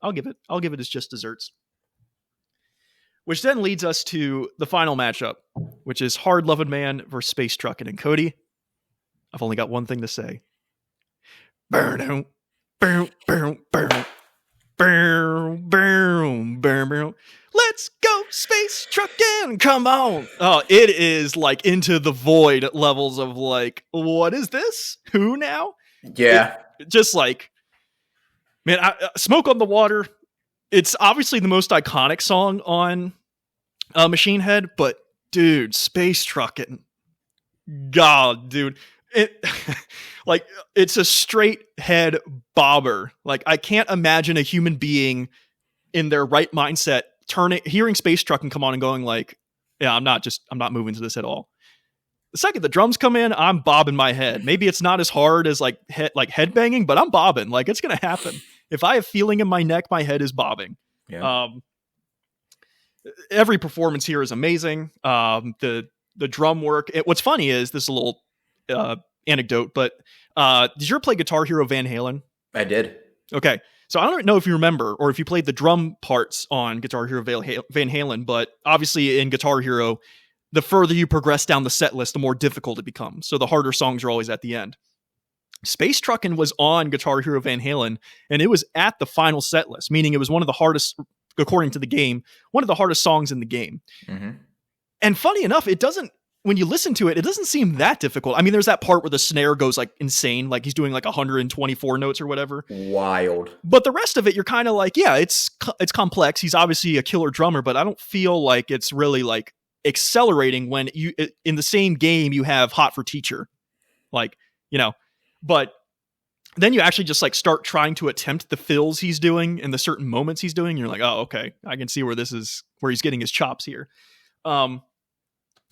I'll give it as just desserts. Which then leads us to the final matchup, which is Hard Lovin' Man versus Space Truckin'. And Cody, I've only got one thing to say. Burn, burn, burn, burn. Boom, boom, boom, boom. Let's go, Space Truckin'! Come on! Oh, it is like Into the Void levels of like, what is this? Who now? Yeah. Just like, man, Smoke on the Water. It's obviously the most iconic song on Machine Head, but dude, Space Truckin'. God, dude. It like it's a straight head bobber. Like I can't imagine a human being in their right mindset hearing Space Truckin' come on and going like, yeah, I'm not moving to this at all. The second the drums come in, I'm bobbing my head. Maybe it's not as hard as like head banging, but I'm bobbing. Like it's gonna happen. If I have feeling in my neck, my head is bobbing. Yeah. Every performance here is amazing. The drum work. What's funny is this is a little anecdote, but did you ever play Guitar Hero Van Halen? I did. Okay. So I don't know if you remember or if you played the drum parts on Guitar Hero Van Halen, but obviously in Guitar Hero, the further you progress down the set list, the more difficult it becomes. So the harder songs are always at the end. Space Truckin' was on Guitar Hero Van Halen, and it was at the final set list, meaning it was one of the hardest, according to the game, one of the hardest songs in the game. Mm-hmm. And funny enough, it doesn't when you listen to it, it doesn't seem that difficult. I mean, there's that part where the snare goes like insane, like he's doing like 124 notes or whatever. Wild. But the rest of it, you're kind of like, yeah, it's complex. He's obviously a killer drummer, but I don't feel like it's really like accelerating when you in the same game you have Hot for Teacher, like, you know. But then you actually just like start trying to attempt the fills he's doing and the certain moments he's doing. And you're like, oh, okay, I can see where he's getting his chops here.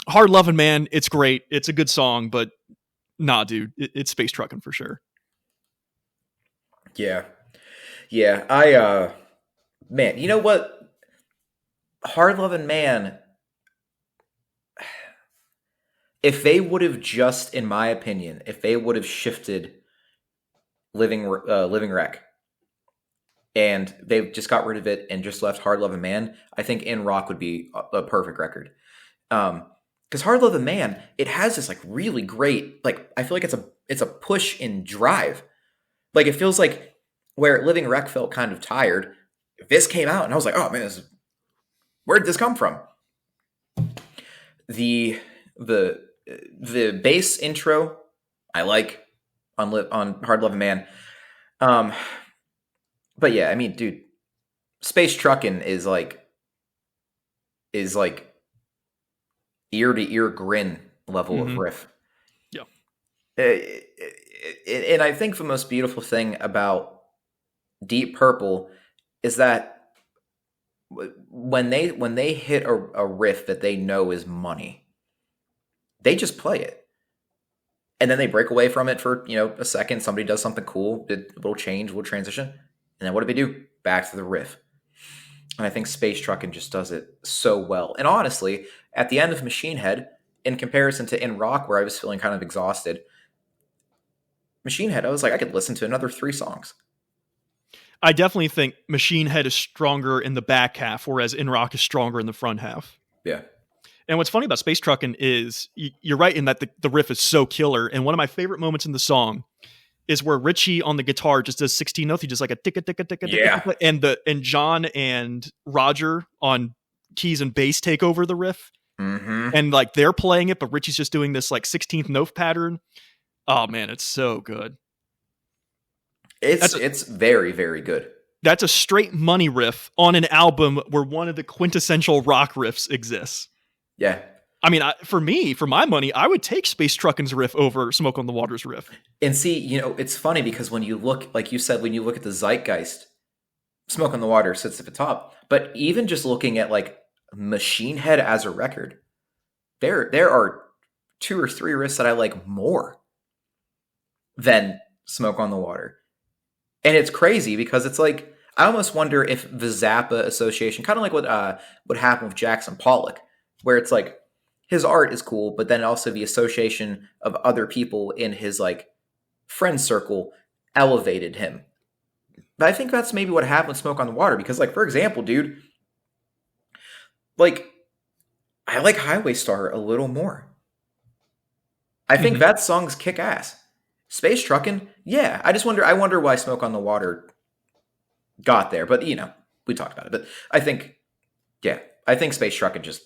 Hard Lovin' Man, it's great. It's a good song, but nah, dude, it's Space Truckin' for sure. Yeah. Man, you know what? Hard Lovin' Man, if they would have just, in my opinion, if they would have shifted Living Wreck and they just got rid of it and just left Hard Lovin' Man, I think In Rock would be a perfect record. Because Hard Lovin' Man, it has this like really great, like I feel like it's a push in drive. Like it feels like where Living Wreck felt kind of tired, this came out and I was like, oh man, where did this come from? The bass intro I like on Hard Lovin' Man. But yeah, I mean, dude, Space Truckin' is like ear to ear grin level of riff. Yeah. And I think the most beautiful thing about Deep Purple is that when they hit a riff that they know is money, they just play it. And then they break away from it for, a second. Somebody does something cool, a little change, a little transition. And then what do? Back to the riff. And I think Space Truckin' just does it so well. And honestly, at the end of Machine Head, in comparison to In Rock, where I was feeling kind of exhausted, Machine Head, I was like, I could listen to another 3 songs. I definitely think Machine Head is stronger in the back half, whereas In Rock is stronger in the front half. Yeah. And what's funny about Space Truckin' is you're right in that the riff is so killer. And one of my favorite moments in the song is where Richie on the guitar just does 16 notes. He just like a ticka ticka ticka ticka, and John and Roger on keys and bass take over the riff. Mm-hmm. And like they're playing it, but Richie's just doing this like 16th note pattern. Oh man, it's so good. It's very, very good. That's a straight money riff on an album where one of the quintessential rock riffs exists. Yeah. I mean, for my money, I would take Space Truckin's riff over Smoke on the Water's riff. And see, it's funny because when you look, like you said, when you look at the zeitgeist, Smoke on the Water sits at the top. But even just looking at like Machine Head as a record, there are 2 or 3 riffs that I like more than Smoke on the Water. And it's crazy because it's like, I almost wonder if the Zappa association, kind of like what happened with Jackson Pollock, where it's like his art is cool, but then also the association of other people in his like friend circle elevated him. But I think that's maybe what happened with Smoke on the Water, because like, for example, dude, like I like Highway Star a little more. I think that song's kick ass. Space Truckin', yeah. I wonder why Smoke on the Water got there, but we talked about it. But I think Space Truckin' just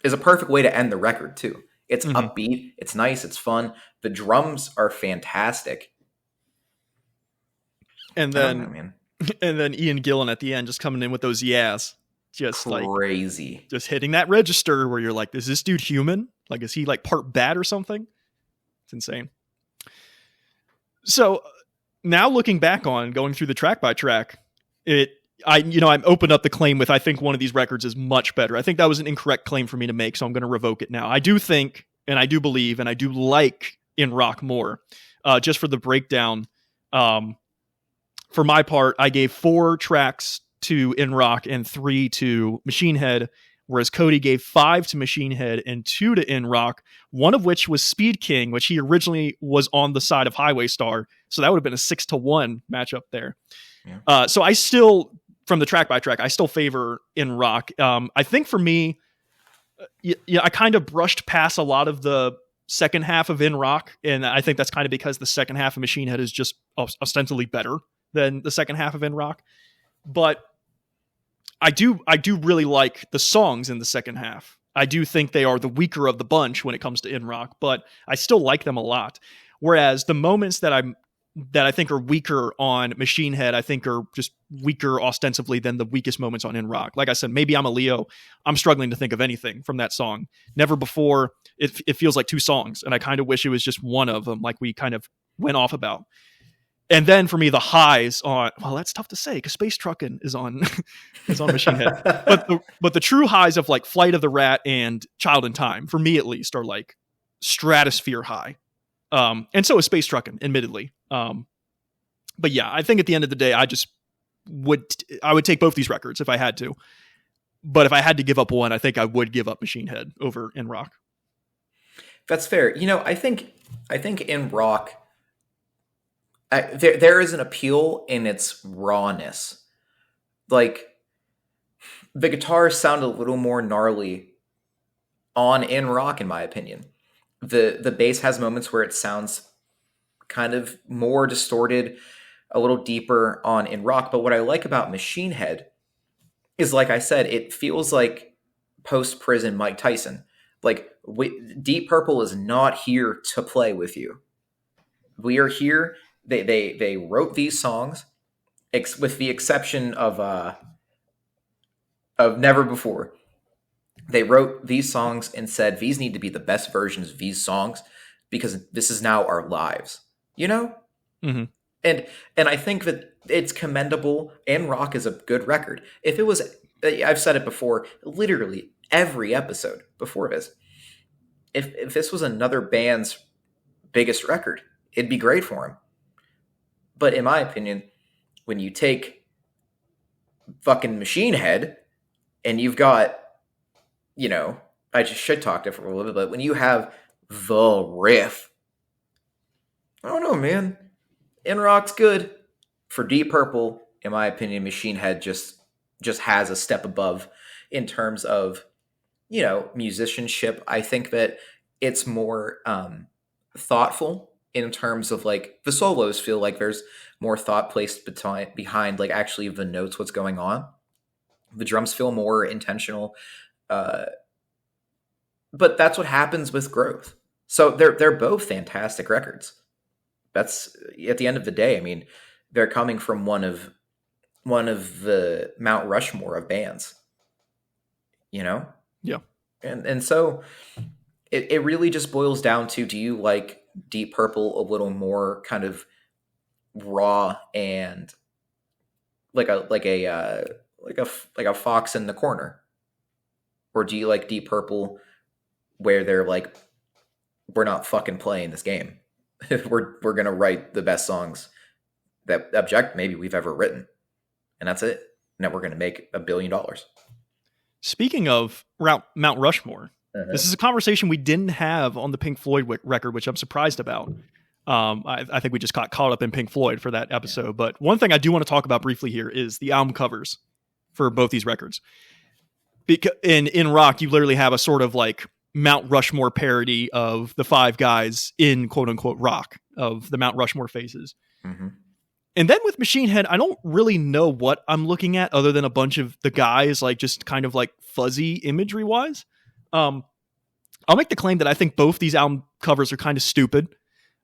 is a perfect way to end the record too. It's upbeat, it's nice, it's fun. The drums are fantastic. And then Ian Gillan at the end just coming in with those yes. Just crazy. Like just hitting that register where you're like, is this dude human? Like, is he like part bat or something? It's insane. So now looking back on going through the track by track, I'm opened up the claim with, I think one of these records is much better. I think that was an incorrect claim for me to make, so I'm going to revoke it now. I do think, and I do believe, and I do like In Rock more. Just for the breakdown, for my part, I gave 4 tracks to In Rock and 3 to Machine Head, whereas Cody gave 5 to Machine Head and 2 to In Rock, one of which was Speed King, which he originally was on the side of Highway Star. So that would have been a 6-1 matchup there. Yeah. So I still, from the track by track, I still favor In Rock. I think for me, I kind of brushed past a lot of the second half of In Rock, and I think that's kind of because the second half of Machine Head is just ostensibly better than the second half of In Rock. But I do really like the songs in the second half. I do think they are the weaker of the bunch when it comes to In Rock, but I still like them a lot. Whereas the moments that I think are weaker on Machine Head, I think are just weaker ostensibly than the weakest moments on In Rock. Like I said, maybe I'm a Leo. I'm struggling to think of anything from that song. Never before. It feels like two songs, and I kind of wish it was just one of them, like we kind of went off about. And then for me, the highs on, well, that's tough to say because Space Truckin' is on is on Machine Head, but the true highs of like Flight of the Rat and Child in Time, for me at least, are like stratosphere high. And so is Space Truckin', admittedly. But yeah, I think at the end of the day, I would take both these records if I had to. But if I had to give up one, I think I would give up Machine Head over In Rock. That's fair. I think In Rock, there is an appeal in its rawness. Like, the guitars sound a little more gnarly on In Rock, in my opinion. The bass has moments where it sounds kind of more distorted, a little deeper on In Rock. But what I like about Machine Head is, like I said, it feels like post-prison Mike Tyson. Like, Deep Purple is not here to play with you. We are here. They wrote these songs, with the exception of Never Before. They wrote these songs and said, these need to be the best versions of these songs because this is now our lives, Mm-hmm. And I think that it's commendable. In Rock is a good record. If it was, I've said it before, literally every episode before this, if this was another band's biggest record, it'd be great for him. But in my opinion, when you take fucking Machine Head and you've got, I just shit talked it for a little bit, but when you have the riff, I don't know, man. In Rock's good. For Deep Purple, in my opinion, Machine Head just has a step above in terms of, musicianship. I think that it's more thoughtful in terms of like the solos feel like there's more thought placed behind like actually the notes, what's going on. The drums feel more intentional. But that's what happens with growth. So they're both fantastic records. That's at the end of the day. I mean, they're coming from one of the Mount Rushmore of bands. Yeah. And so it really just boils down to, do you like Deep Purple a little more kind of raw and like a fox in the corner, or do you like Deep Purple where they're like, we're not fucking playing this game. we're gonna write the best songs that maybe we've ever written, and that's it. Now we're gonna make $1 billion. Speaking of Mount Rushmore, this is a conversation we didn't have on the Pink Floyd record, which I'm surprised about. I think we just got caught up in Pink Floyd for that episode. Yeah. But one thing I do want to talk about briefly here is the album covers for both these records. Because in Rock, you literally have a sort of like Mount Rushmore parody of the five guys in quote unquote rock, of the Mount Rushmore faces. Mm-hmm. And then with Machine Head, I don't really know what I'm looking at other than a bunch of the guys, like just kind of like fuzzy imagery wise. I'll make the claim that I think both these album covers are kind of stupid.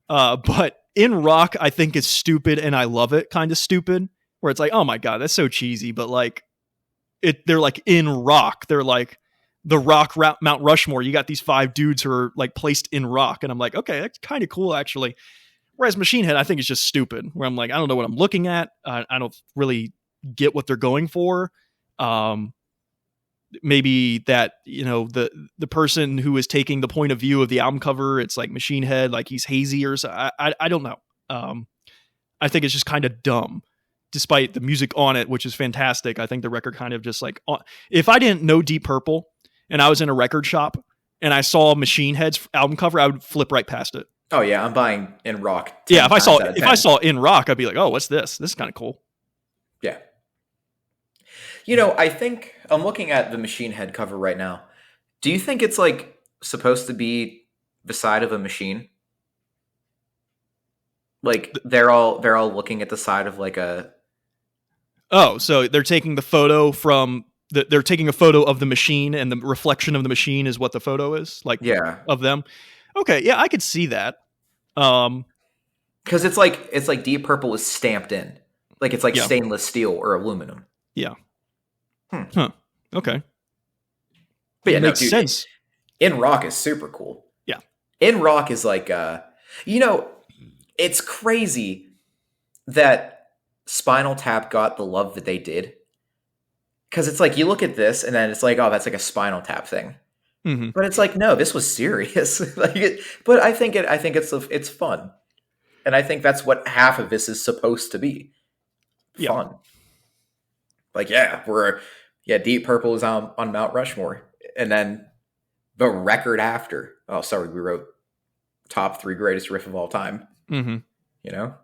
But In Rock, I think is stupid and I love it kind of stupid, where it's like, oh my God, that's so cheesy. But like they're like in rock. They're like the rock Mount Rushmore. You got these five dudes who are like placed in rock. And I'm like, okay, that's kind of cool actually. Whereas Machine Head, I think is just stupid, where I'm like, I don't know what I'm looking at. I don't really get what they're going for. Maybe that, the person who is taking the point of view of the album cover, it's like Machine Head, like he's hazy or so. I don't know. I think it's just kind of dumb, despite the music on it, which is fantastic. I think the record kind of just like, if I didn't know Deep Purple and I was in a record shop and I saw Machine Head's album cover, I would flip right past it. Oh yeah, I'm buying In Rock. Yeah, if I saw In Rock, I'd be like, oh, what's this? This is kind of cool. Yeah. I think I'm looking at the Machine Head cover right now. Do you think it's like supposed to be the side of a machine? Like they're all looking at the side of like a. Oh, so they're taking the photo from they're taking a photo of the machine, and the reflection of the machine is what the photo is, like Yeah, of them. Okay, yeah, I could see that. Um, because it's like Deep Purple is stamped in, like it's like yeah, stainless steel or aluminum. yeah, Hmm. huh. Okay, But yeah, no, makes dude, sense. In Rock is super cool. Yeah. In Rock is like, you know, it's crazy that Spinal Tap got the love that they did. Because it's like you look at this and then it's like, oh, that's like a Spinal Tap thing. Hmm. But it's like, no, this was serious. But I think it's fun, and I think that's what half of this is supposed to be, Yeah. fun. Like, Deep Purple is on Mount Rushmore, and then the record after. Oh, sorry, we wrote top 3 greatest riff of all time. Hmm. You know,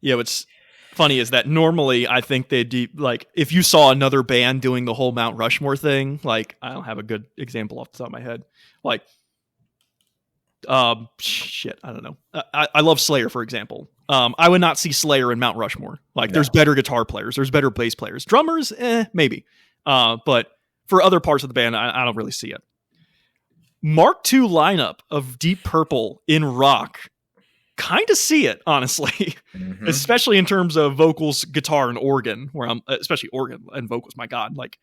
Yeah, what's funny is that normally I think they'd like, if you saw another band doing the whole Mount Rushmore thing, like I don't have a good example off the top of my head. Like, shit, I don't know. I love Slayer, for example. I would not see Slayer in Mount Rushmore. Like, there's no, better guitar players, there's better bass players, drummers, maybe. But for other parts of the band, I don't really see it. Mark II lineup of Deep Purple in rock, kind of see it, honestly. Mhm. Especially in terms of vocals, guitar, and organ, where I'm especially organ and vocals. My God, like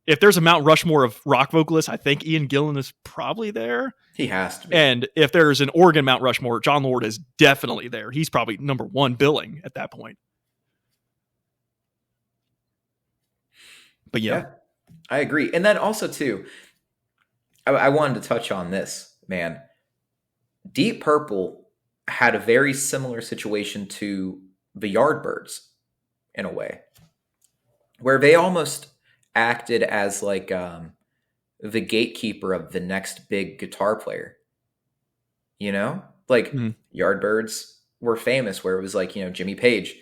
if there's a Mount Rushmore of rock vocalists, I think Ian Gillan is probably there. He has to be. And if there's an organ Mount Rushmore, John Lord is definitely there. He's probably number 1 billing at that point. But yeah. I agree. And then also too, I wanted to touch on this, man. Deep Purple had a very similar situation to the Yardbirds in a way, where they almost acted as like the gatekeeper of the next big guitar player. You know, like Mhm. Yardbirds were famous, where it was like, Jimmy Page.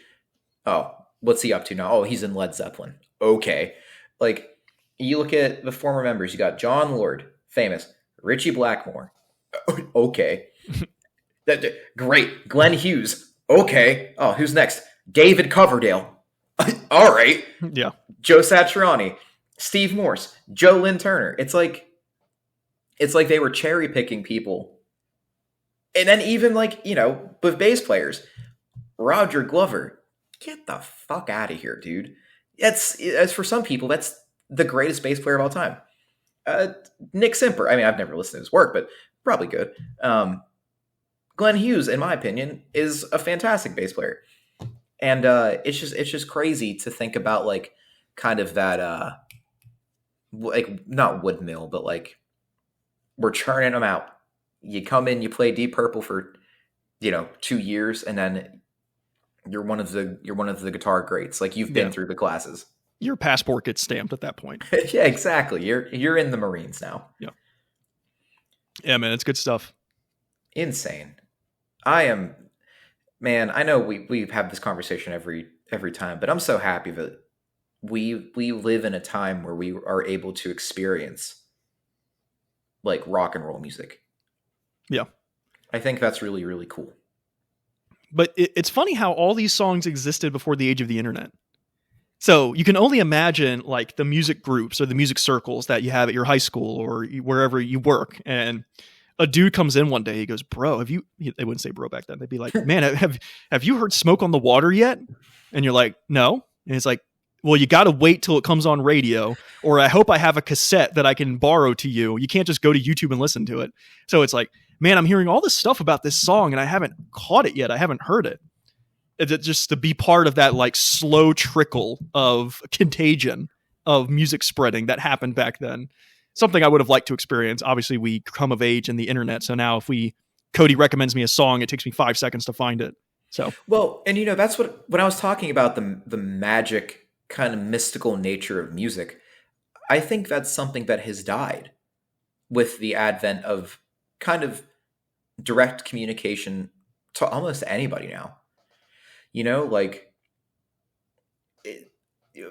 Oh, what's he up to now? Oh, he's in Led Zeppelin. Okay, like you look at the former members. You got John Lord, famous. Richie Blackmore. Okay, great. Glenn Hughes. Okay. Oh, who's next? David Coverdale. All right. Yeah. Joe Satriani, Steve Morse, Joe Lynn Turner. It's like they were cherry picking people. And then even like, with bass players, Roger Glover, get the fuck out of here, dude. As for some people, that's the greatest bass player of all time. Nick Simper. I mean, I've never listened to his work, but probably good. Glenn Hughes, in my opinion, is a fantastic bass player. And it's just crazy to think about, like, kind of that like, not wood mill, but like we're churning them out. You come in, you play Deep Purple for 2 years, and then you're one of the guitar greats. Like, you've been through the classes. Your passport gets stamped at that point. Yeah, exactly. You're in the Marines now. Yeah. Yeah, man, it's good stuff. Insane. Man, I know we have this conversation every time, but I'm so happy that we live in a time where we are able to experience like rock and roll music. Yeah. I think that's really, really cool. But it's funny how all these songs existed before the age of the internet. So you can only imagine like the music groups or the music circles that you have at your high school or wherever you work. And a dude comes in one day, he goes, bro, they wouldn't say bro back then. They'd be like, man, have you heard Smoke on the Water yet? And you're like, no. And it's like, well, you got to wait till it comes on radio, or I hope I have a cassette that I can borrow to you. You can't just go to YouTube and listen to it. So it's like, man, I'm hearing all this stuff about this song and I haven't caught it yet. I haven't heard it. It's just to be part of that like slow trickle of contagion of music spreading that happened back then. Something I would have liked to experience. Obviously, we come of age in the internet. So now if Cody recommends me a song, it takes me 5 seconds to find it. So, well, and that's when I was talking about the magic kind of mystical nature of music, I think that's something that has died with the advent of kind of direct communication to almost anybody now. Like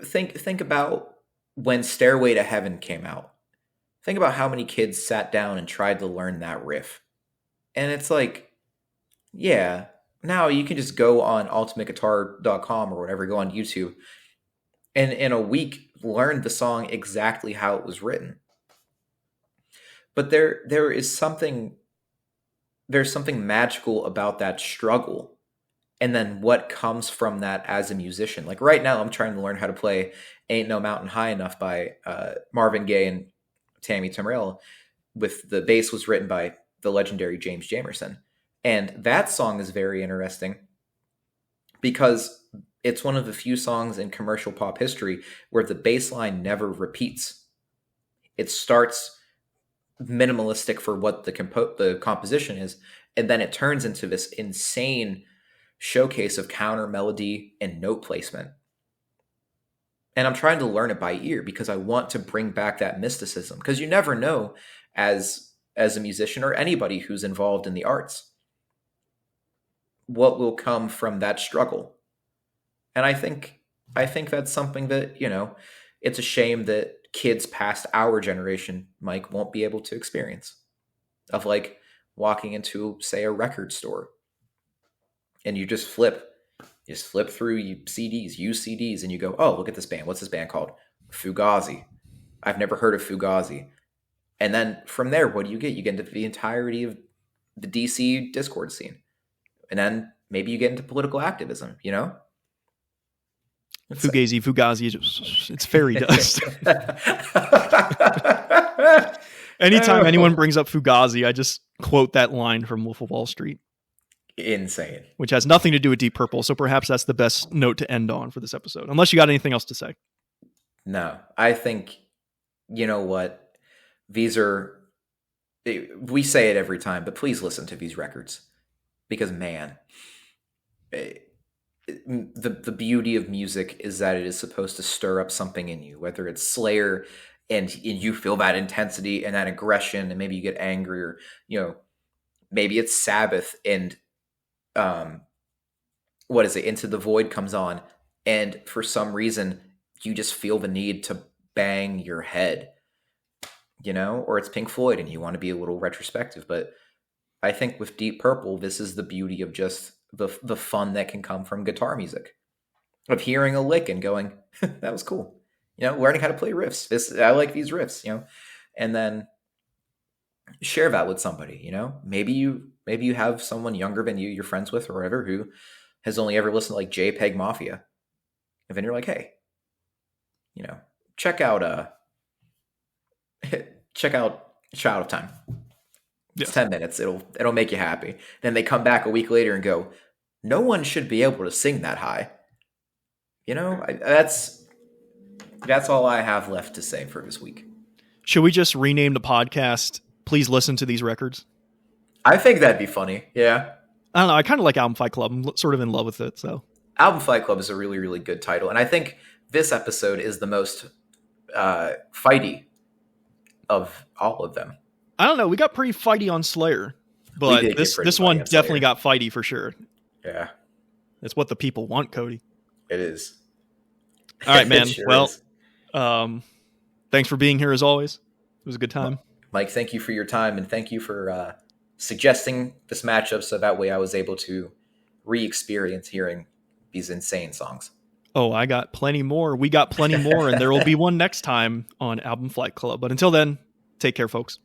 think about when Stairway to Heaven came out. Think about how many kids sat down and tried to learn that riff. And it's like, yeah, now you can just go on ultimateguitar.com or whatever, go on YouTube, and in a week learned the song exactly how it was written. But there's something magical about that struggle, and then what comes from that as a musician. Like right now, I'm trying to learn how to play "Ain't No Mountain High Enough" by Marvin Gaye and Tammy Terrell. With the bass was written by the legendary James Jamerson, and that song is very interesting because it's one of the few songs in commercial pop history where the bass line never repeats. It starts minimalistic for what the composition is, and then it turns into this insane showcase of counter melody and note placement. And I'm trying to learn it by ear because I want to bring back that mysticism, because you never know as a musician or anybody who's involved in the arts what will come from that struggle. And I think that's something that, it's a shame that kids past our generation, Mike, won't be able to experience. Of like walking into, say, a record store, and you just flip through used CDs, and you go, oh, look at this band. What's this band called? Fugazi. I've never heard of Fugazi. And then from there, what do you get? You get into the entirety of the DC Discord scene. And then maybe you get into political activism, Fugazi, it's fairy dust. Anytime anyone brings up Fugazi, I just quote that line from Wolf of Wall Street. Insane. Which has nothing to do with Deep Purple, so perhaps that's the best note to end on for this episode, unless you got anything else to say. No, I think, you know what? We say it every time, but please listen to these records. Because, man, the beauty of music is that it is supposed to stir up something in you, whether it's Slayer and you feel that intensity and that aggression, and maybe you get angry, or, maybe it's Sabbath and Into the Void comes on, and for some reason you just feel the need to bang your head, or it's Pink Floyd and you want to be a little retrospective. But I think with Deep Purple, this is the beauty of just the fun that can come from guitar music, of hearing a lick and going, that was cool, learning how to play riffs. I like these riffs, and then share that with somebody. Maybe you have someone younger than you're friends with or whatever, who has only ever listened to like JPEG Mafia, and then you're like, hey, check out Child of Time. It's 10 minutes. It'll make you happy. Then they come back a week later and go, no one should be able to sing that high. That's all I have left to say for this week. Should we just rename the podcast Please Listen to These Records? I think that'd be funny. Yeah. I don't know. I kind of like Album Fight Club. I'm sort of in love with it. So Album Fight Club is a really, really good title. And I think this episode is the most fighty of all of them. I don't know. We got pretty fighty on Slayer, but this one definitely got fighty for sure. Yeah. It's what the people want, Cody. It is. All right, man. Well, thanks for being here as always. It was a good time. Mike, thank you for your time, and thank you for suggesting this matchup so that way I was able to re-experience hearing these insane songs. Oh, I got plenty more. We got plenty more, and there will be one next time on Album Flight Club. But until then, take care, folks.